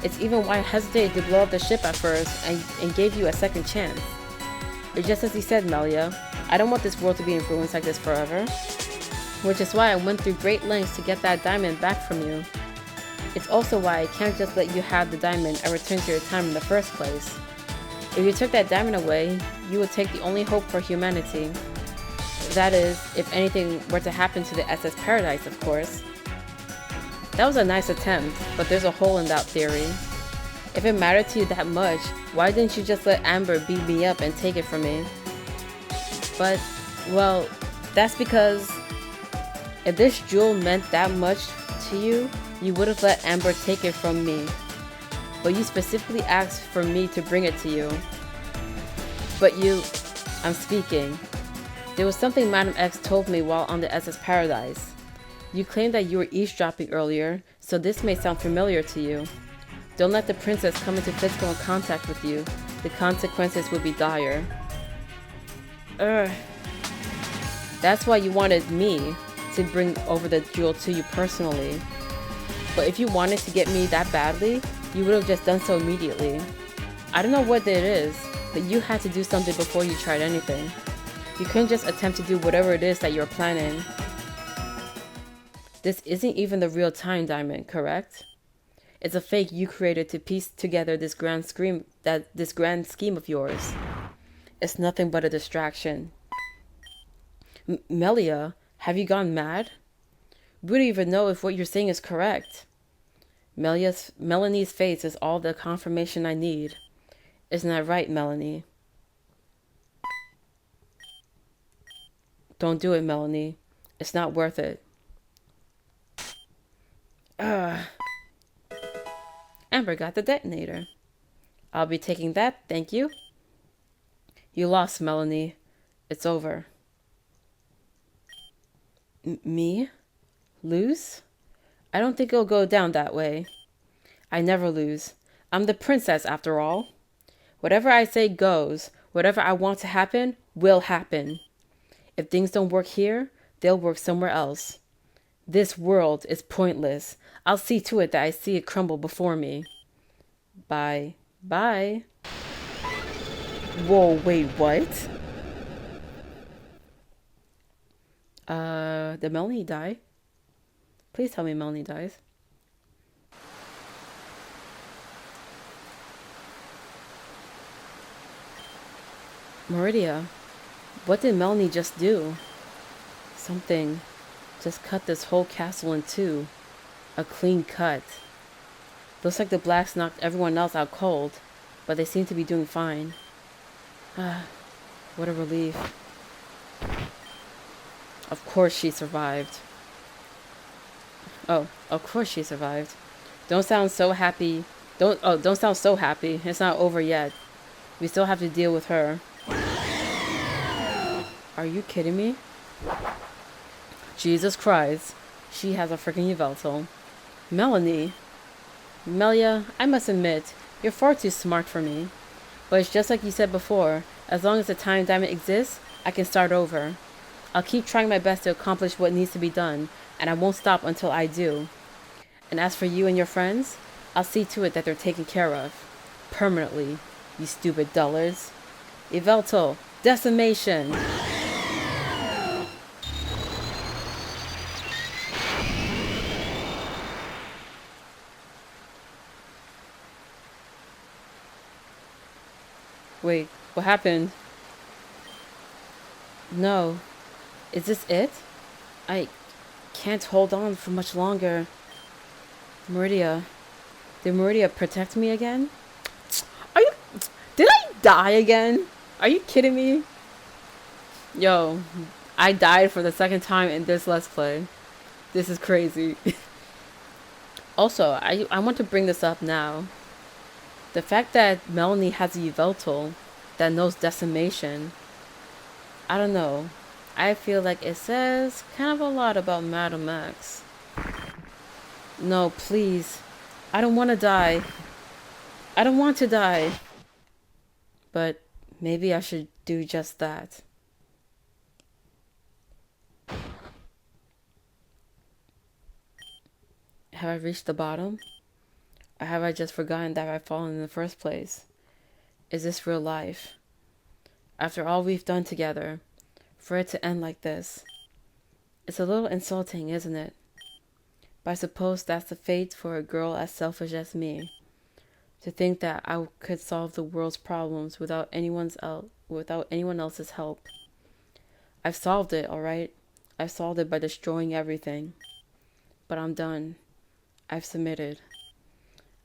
It's even why I hesitated to blow up the ship at first and gave you a second chance. It's just as he said, Melia. I don't want this world to be influenced like this forever. Which is why I went through great lengths to get that diamond back from you. It's also why I can't just let you have the diamond and return to your time in the first place. If you took that diamond away, you would take the only hope for humanity. That is, if anything were to happen to the SS Paradise, of course. That was a nice attempt, but there's a hole in that theory. If it mattered to you that much, why didn't you just let Amber beat me up and take it from me? But, well, that's because if this jewel meant that much to you, you would have let Amber take it from me. But you specifically asked for me to bring it to you. But you... I'm speaking. There was something Madam X told me while on the SS Paradise. You claimed that you were eavesdropping earlier, so this may sound familiar to you. Don't let the princess come into physical contact with you. The consequences would be dire. That's why you wanted me to bring over the jewel to you personally. But if you wanted to get me that badly, you would have just done so immediately. I don't know what it is, but you had to do something before you tried anything. You couldn't just attempt to do whatever it is that you're planning. This isn't even the real time diamond, correct? It's a fake you created to piece together this grand scheme of yours. It's nothing but a distraction. Melia, have you gone mad? We don't even know if what you're saying is correct. Melanie's face is all the confirmation I need. Isn't that right, Melanie? Don't do it, Melanie. It's not worth it. Amber got the detonator. I'll be taking that, thank you. You lost, Melanie. It's over. Me? Lose? I don't think it'll go down that way. I never lose. I'm the princess, after all. Whatever I say goes. Whatever I want to happen will happen. If things don't work here, they'll work somewhere else. This world is pointless. I'll see to it that I see it crumble before me. Bye. Bye. Whoa, wait, what? Did Melanie die? Please tell me Melanie dies. Mauridea, what did Melanie just do? Something just cut this whole castle in two. A clean cut. Looks like the blacks knocked everyone else out cold, but they seem to be doing fine. What a relief. Of course she survived. Oh, of course she survived. Don't sound so happy. Don't sound so happy. It's not over yet. We still have to deal with her. Are you kidding me? Jesus Christ. She has a freaking Yveltal. Melanie. Melia, I must admit, you're far too smart for me. But it's just like you said before. As long as the time diamond exists, I can start over. I'll keep trying my best to accomplish what needs to be done, and I won't stop until I do. And as for you and your friends, I'll see to it that they're taken care of. Permanently, you stupid dullards. Yveltal, decimation! Wait, what happened? No. Is this it? I can't hold on for much longer. Mauridea. Did Mauridea protect me again? Did I die again? Are you kidding me? Yo, I died for the second time in this Let's Play. This is crazy. Also, I want to bring this up now. The fact that Melanie has a Yveltal that knows decimation, I don't know. I feel like it says kind of a lot about Madam X. No, please. I don't want to die. I don't want to die. But maybe I should do just that. Have I reached the bottom? Or have I just forgotten that I've fallen in the first place? Is this real life? After all we've done together, for it to end like this, it's a little insulting, isn't it? But I suppose that's the fate for a girl as selfish as me. To think that I could solve the world's problems without anyone else's help. I've solved it, alright? I've solved it by destroying everything. But I'm done. I've submitted.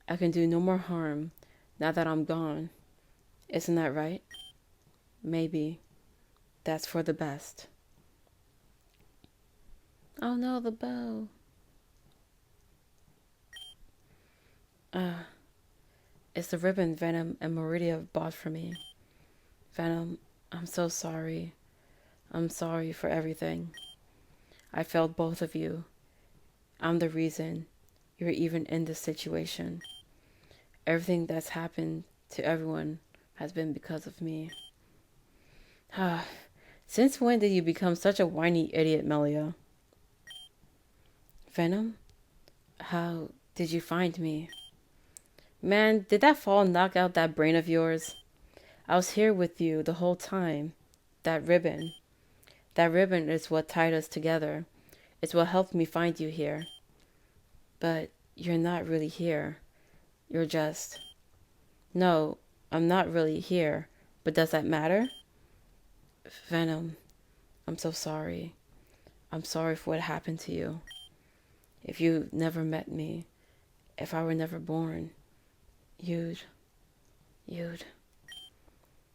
I can do no more harm now that I'm gone. Isn't that right? Maybe. That's for the best. Oh no, the bow. It's the ribbon Venom and Mauridea bought for me. Venom, I'm so sorry. I'm sorry for everything. I failed both of you. I'm the reason you're even in this situation. Everything that's happened to everyone has been because of me. Since when did you become such a whiny idiot, Melia? Venom? How did you find me? Man, did that fall knock out that brain of yours? I was here with you the whole time. That ribbon. That ribbon is what tied us together. It's what helped me find you here. But you're not really here. You're just... No, I'm not really here. But does that matter? Venom, I'm so sorry. I'm sorry for what happened to you. If you never met me, if I were never born, you'd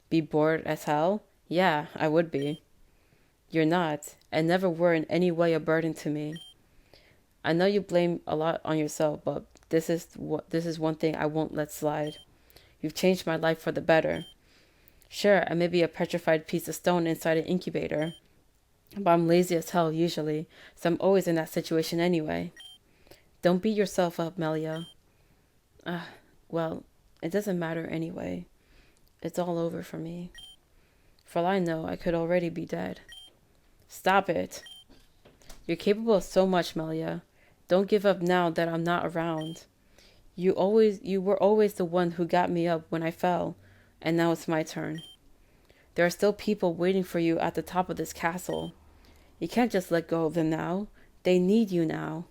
be bored as hell? Yeah, I would be. You're not, and never were in any way a burden to me. I know you blame a lot on yourself, but this is one thing I won't let slide. You've changed my life for the better. Sure, I may be a petrified piece of stone inside an incubator, but I'm lazy as hell usually, so I'm always in that situation anyway. Don't beat yourself up, Melia. Well, it doesn't matter anyway. It's all over for me. For all I know, I could already be dead. Stop it. You're capable of so much, Melia. Don't give up now that I'm not around. You were always the one who got me up when I fell, and now it's my turn. There are still people waiting for you at the top of this castle. You can't just let go of them now. They need you now.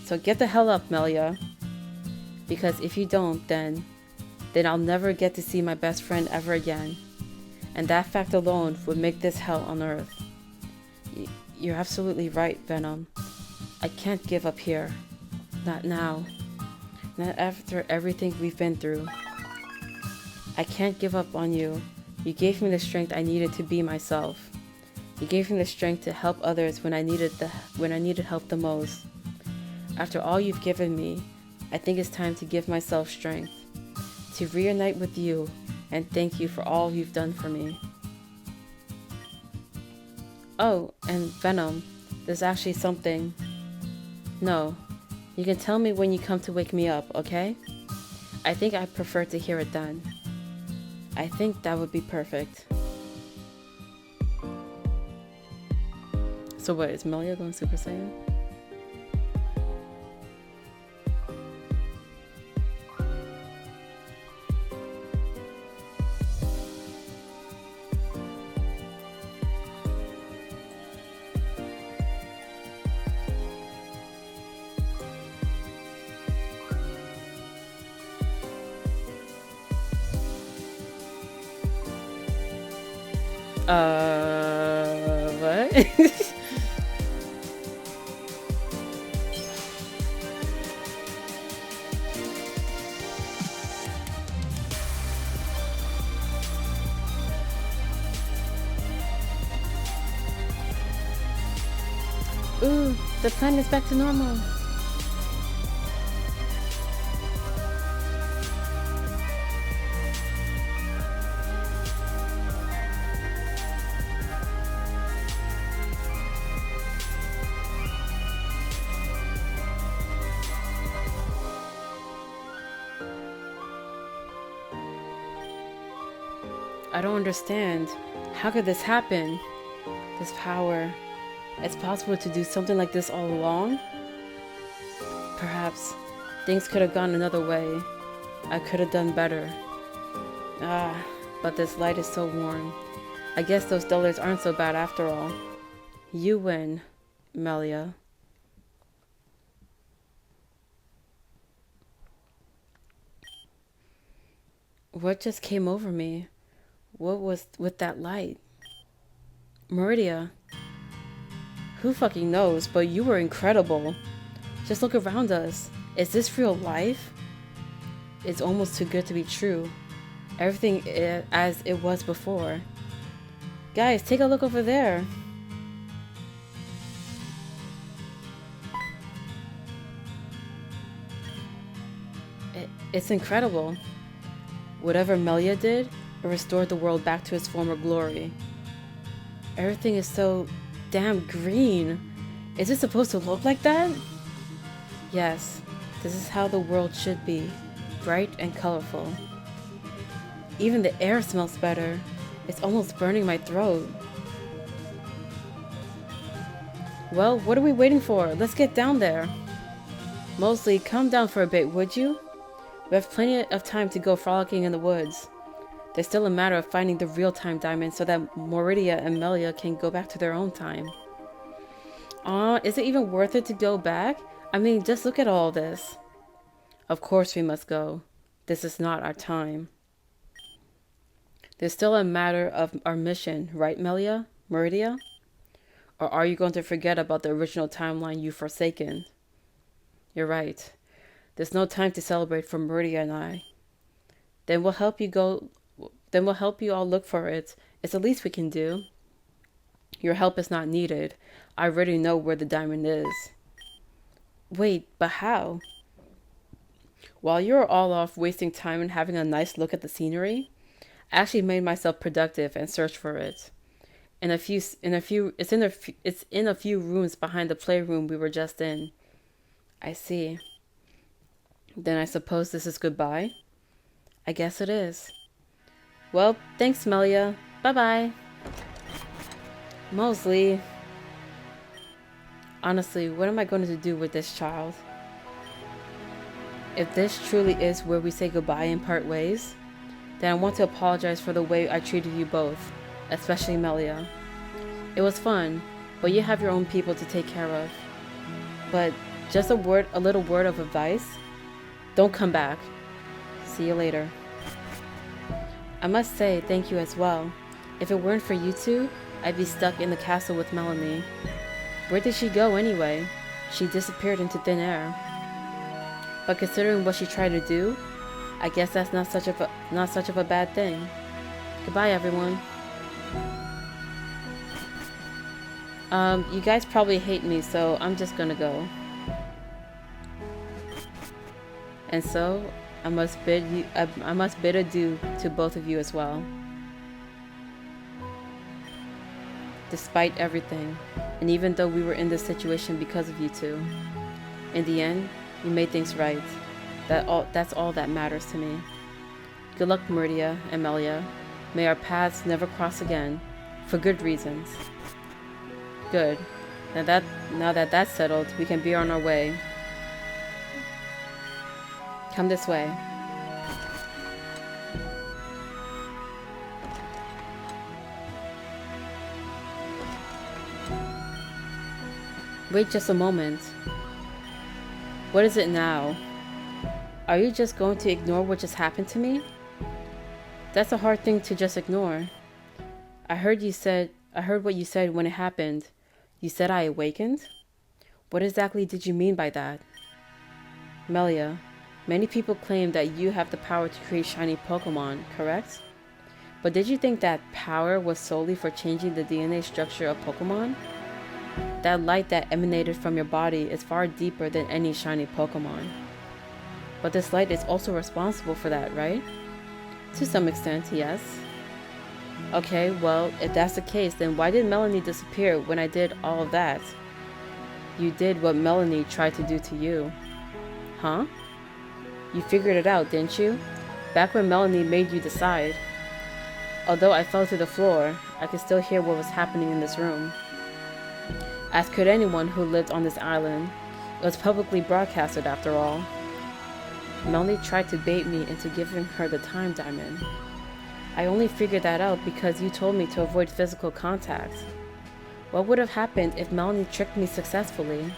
So get the hell up, Melia. Because if you don't, then I'll never get to see my best friend ever again. And that fact alone would make this hell on earth. You're absolutely right, Venom. I can't give up here. Not now. Not after everything we've been through. I can't give up on you. You gave me the strength I needed to be myself. You gave me the strength to help others when I needed help the most. After all you've given me, I think it's time to give myself strength. To reunite with you and thank you for all you've done for me. Oh, and Venom, there's actually something. No, you can tell me when you come to wake me up, okay? I think I prefer to hear it then. I think that would be perfect. So what, is Melia going Super Saiyan? What? Ooh, the planet is back to normal. I don't understand. How could this happen? This power. It's possible to do something like this all along? Perhaps things could have gone another way. I could have done better. But this light is so warm. I guess those dollars aren't so bad after all. You win, Melia. What just came over me? What was with that light? Mauridea. Who fucking knows, but you were incredible. Just look around us. Is this real life? It's almost too good to be true. Everything as it was before. Guys, take a look over there. It's incredible. Whatever Melia did, it restored the world back to its former glory. Everything is so damn green. Is it supposed to look like that? Yes, this is how the world should be. Bright and colorful. Even the air smells better. It's almost burning my throat. Well, what are we waiting for? Let's get down there. Mostly, calm down for a bit, would you? We have plenty of time to go frolicking in the woods. There's still a matter of finding the real time diamond so that Mauridea and Melia can go back to their own time. Is it even worth it to go back? I mean, just look at all this. Of course we must go. This is not our time. There's still a matter of our mission, right, Melia? Mauridea? Or are you going to forget about the original timeline you've forsaken? You're right. There's no time to celebrate for Mauridea and I. Then we'll help you all look for it. It's the least we can do. Your help is not needed. I already know where the diamond is. Wait, but how? While you were all off wasting time and having a nice look at the scenery, I actually made myself productive and searched for it. It's in a few rooms behind the playroom we were just in. I see. Then I suppose this is goodbye? I guess it is. Well, thanks, Melia. Bye-bye. Mosley. Honestly, what am I going to do with this child? If this truly is where we say goodbye and part ways, then I want to apologize for the way I treated you both, especially Melia. It was fun, but you have your own people to take care of. But just a little word of advice. Don't come back. See you later. I must say thank you as well. If it weren't for you two, I'd be stuck in the castle with Melanie. Where did she go anyway? She disappeared into thin air. But considering what she tried to do, I guess that's not such of a bad thing. Goodbye, everyone. You guys probably hate me, so I'm just gonna go. And so, I must bid adieu to both of you as well. Despite everything, and even though we were in this situation because of you two, in the end, you made things right. That's all that matters to me. Good luck, Mauridea and Melia. May our paths never cross again, for good reasons. Good. Now that that's settled, we can be on our way. Come this way. Wait just a moment. What is it now? Are you just going to ignore what just happened to me? That's a hard thing to just ignore. I heard what you said when it happened. You said I awakened? What exactly did you mean by that? Melia, many people claim that you have the power to create shiny Pokemon, correct? But did you think that power was solely for changing the DNA structure of Pokemon? That light that emanated from your body is far deeper than any shiny Pokemon. But this light is also responsible for that, right? To some extent, yes. Okay, well, if that's the case, then why did Melanie disappear when I did all of that? You did what Melanie tried to do to you. Huh? You figured it out, didn't you? Back when Melanie made you decide. Although I fell to the floor, I could still hear what was happening in this room. As could anyone who lived on this island. It was publicly broadcasted after all. Melanie tried to bait me into giving her the time diamond. I only figured that out because you told me to avoid physical contact. What would have happened if Melanie tricked me successfully?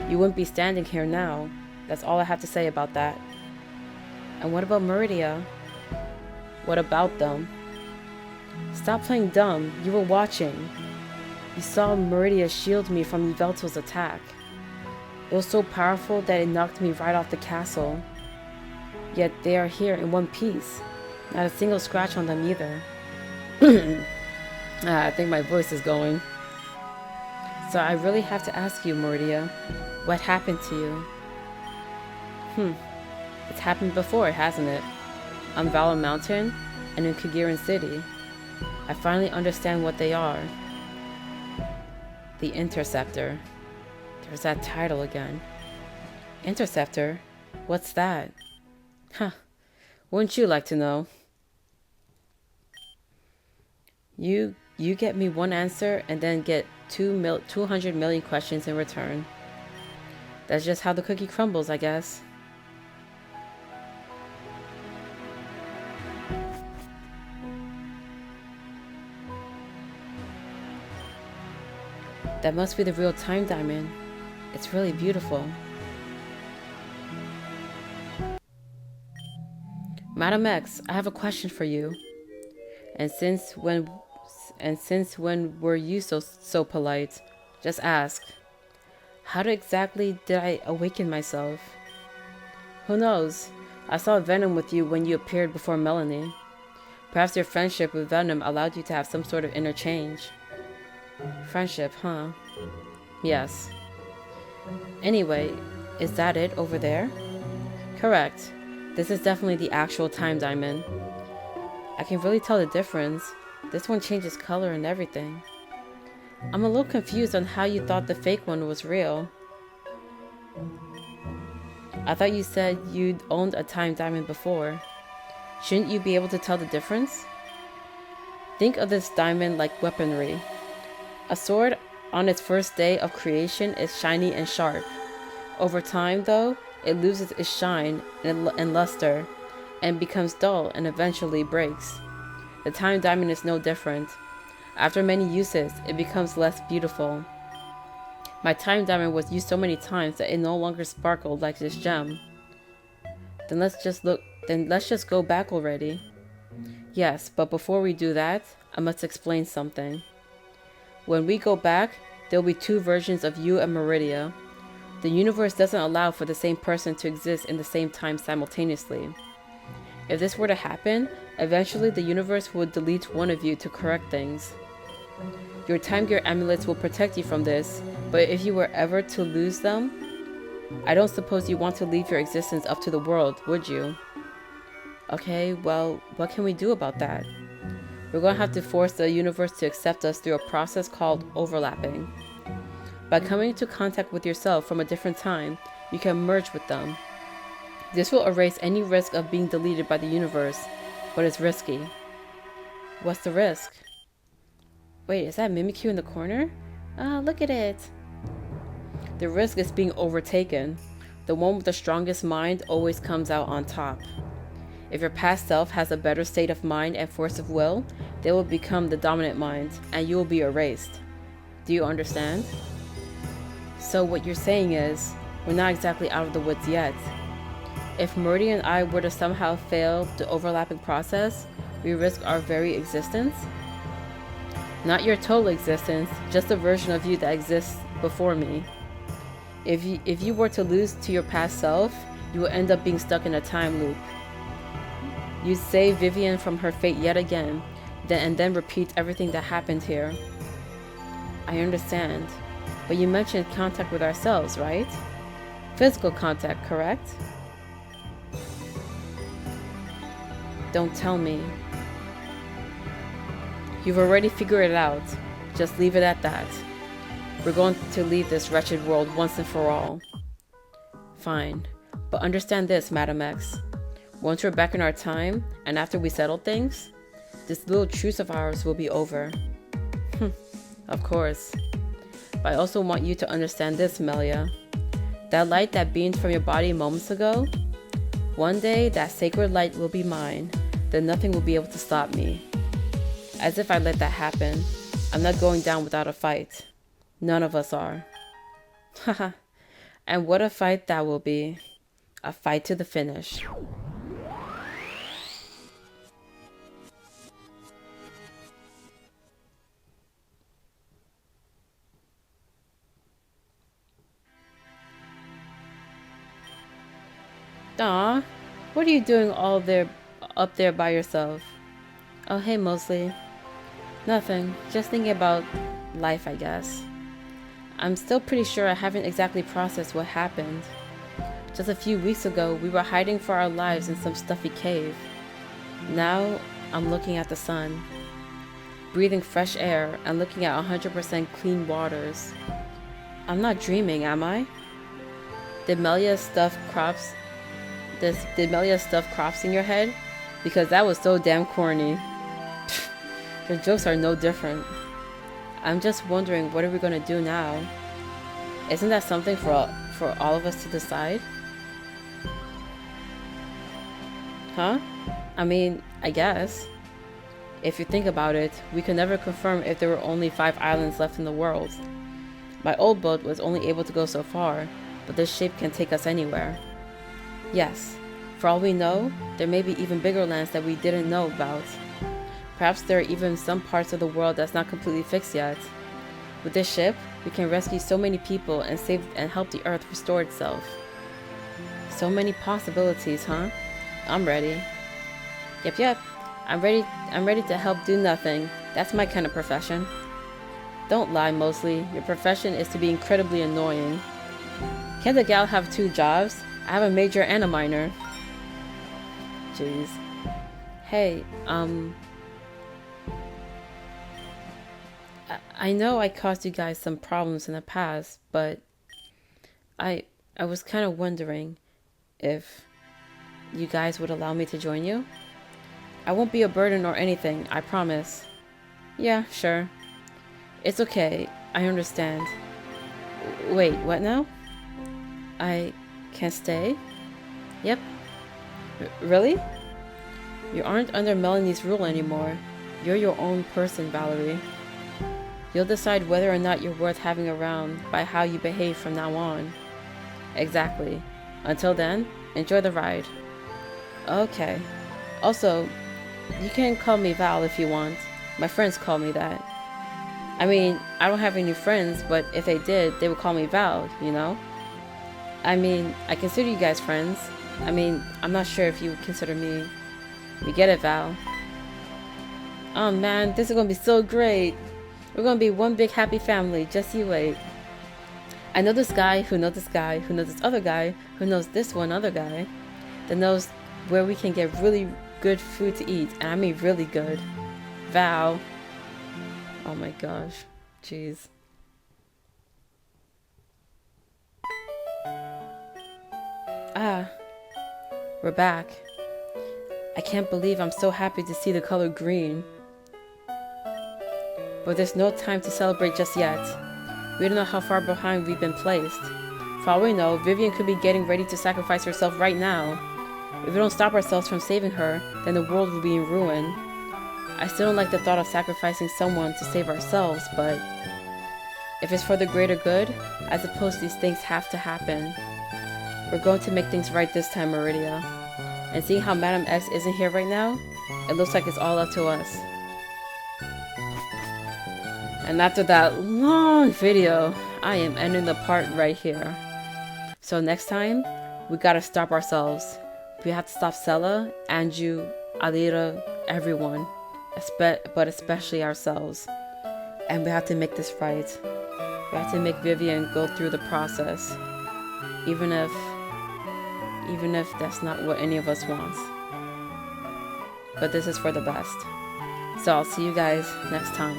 You wouldn't be standing here now. That's all I have to say about that. And what about Mauridea? What about them? Stop playing dumb. You were watching. You saw Mauridea shield me from V12's attack. It was so powerful that it knocked me right off the castle. Yet they are here in one piece. Not a single scratch on them either. I think my voice is going. So I really have to ask you, Mauridea, what happened to you? It's happened before, hasn't it? On Valor Mountain and in Kagiran City. I finally understand what they are. The Interceptor. There's that title again. Interceptor? What's that? Huh. Wouldn't you like to know? You get me one answer and then get 200 million questions in return. That's just how the cookie crumbles, I guess. That must be the real time diamond. It's really beautiful. Madam X, I have a question for you. And since when were you so polite? Just ask. How exactly did I awaken myself? Who knows? I saw Venom with you when you appeared before Melanie. Perhaps your friendship with Venom allowed you to have some sort of interchange. Friendship, huh? Yes. Anyway, is that it over there? Correct. This is definitely the actual time diamond. I can really tell the difference. This one changes color and everything. I'm a little confused on how you thought the fake one was real. I thought you said you'd owned a time diamond before. Shouldn't you be able to tell the difference? Think of this diamond like weaponry. A sword on its first day of creation is shiny and sharp. Over time, though, it loses its shine and luster and becomes dull and eventually breaks. The time diamond is no different. After many uses, it becomes less beautiful. My time diamond was used so many times that it no longer sparkled like this gem. Then let's just go back already. Yes, but before we do that, I must explain something. When we go back, there'll be two versions of you and Mauridea. The universe doesn't allow for the same person to exist in the same time simultaneously. If this were to happen, eventually the universe would delete one of you to correct things. Your time gear amulets will protect you from this, but if you were ever to lose them, I don't suppose you want to leave your existence up to the world, would you? Okay, well, what can we do about that? We're going to have to force the universe to accept us through a process called overlapping. By coming into contact with yourself from a different time, you can merge with them. This will erase any risk of being deleted by the universe, but it's risky. What's the risk? Wait, is that Mimikyu in the corner? Ah, look at it. The risk is being overtaken. The one with the strongest mind always comes out on top. If your past self has a better state of mind and force of will, they will become the dominant mind, and you will be erased. Do you understand? So what you're saying is, we're not exactly out of the woods yet. If Mauridea and I were to somehow fail the overlapping process, we risk our very existence? Not your total existence, just a version of you that exists before me. If you were to lose to your past self, you will end up being stuck in a time loop. You'd save Vivian from her fate yet again, and then repeat everything that happened here. I understand, but you mentioned contact with ourselves, right? Physical contact, correct? Don't tell me. You've already figured it out. Just leave it at that. We're going to leave this wretched world once and for all. Fine, but understand this, Madam X. Once we're back in our time, and after we settle things, this little truce of ours will be over. Of course. But I also want you to understand this, Melia. That light that beamed from your body moments ago, one day that sacred light will be mine, then nothing will be able to stop me. As if I let that happen, I'm not going down without a fight. None of us are. Haha. And what a fight that will be. A fight to the finish. Aw, what are you doing up there by yourself? Oh, hey, Mosley. Nothing, just thinking about life, I guess. I'm still pretty sure I haven't exactly processed what happened. Just a few weeks ago, we were hiding for our lives in some stuffy cave. Now, I'm looking at the sun, breathing fresh air and looking at 100% clean waters. I'm not dreaming, am I? Did Melia stuff crops in your head? Because that was so damn corny. Your jokes are no different. I'm just wondering, what are we gonna do now? Isn't that something for all of us to decide? Huh? I mean, I guess. If you think about it, we could never confirm if there were only 5 islands left in the world. My old boat was only able to go so far, but this ship can take us anywhere. Yes, for all we know, there may be even bigger lands that we didn't know about. Perhaps there are even some parts of the world that's not completely fixed yet. With this ship, we can rescue so many people and save and help the Earth restore itself. So many possibilities, huh? I'm ready. Yep. I'm ready to help do nothing. That's my kind of profession. Don't lie, mostly. Your profession is to be incredibly annoying. Can't a gal have 2 jobs? I have a major and a minor. Jeez. Hey, I know I caused you guys some problems in the past, but I was kind of wondering if you guys would allow me to join you. I won't be a burden or anything, I promise. Yeah, sure. It's okay, I understand. Wait, what now? I can stay? Yep. Really? You aren't under Melanie's rule anymore. You're your own person, Valerie. You'll decide whether or not you're worth having around by how you behave from now on. Exactly. Until then, enjoy the ride. Okay. Also, you can call me Val if you want. My friends call me that. I mean, I don't have any friends, but if they did, they would call me Val, you know? I mean, I consider you guys friends. I mean, I'm not sure if you would consider me. You get it, Val. Oh man, this is gonna be so great. We're gonna be one big happy family, just you wait. I know this guy who knows this guy who knows this other guy who knows this one other guy that knows where we can get really good food to eat, and I mean really good. Val. Oh my gosh. Jeez. Ah, we're back. I can't believe I'm so happy to see the color green. But there's no time to celebrate just yet. We don't know how far behind we've been placed. For all we know, Vivian could be getting ready to sacrifice herself right now. If we don't stop ourselves from saving her, then the world will be in ruin. I still don't like the thought of sacrificing someone to save ourselves, but if it's for the greater good, I suppose these things have to happen. We're going to make things right this time, Mauridea. And seeing how Madam X isn't here right now, it looks like it's all up to us. And after that long video, I am ending the part right here. So next time, we gotta stop ourselves. We have to stop Sela, Anju, Alira, everyone. But especially ourselves. And we have to make this right. We have to make Vivian go through the process. Even if that's not what any of us wants. But this is for the best. So I'll see you guys next time.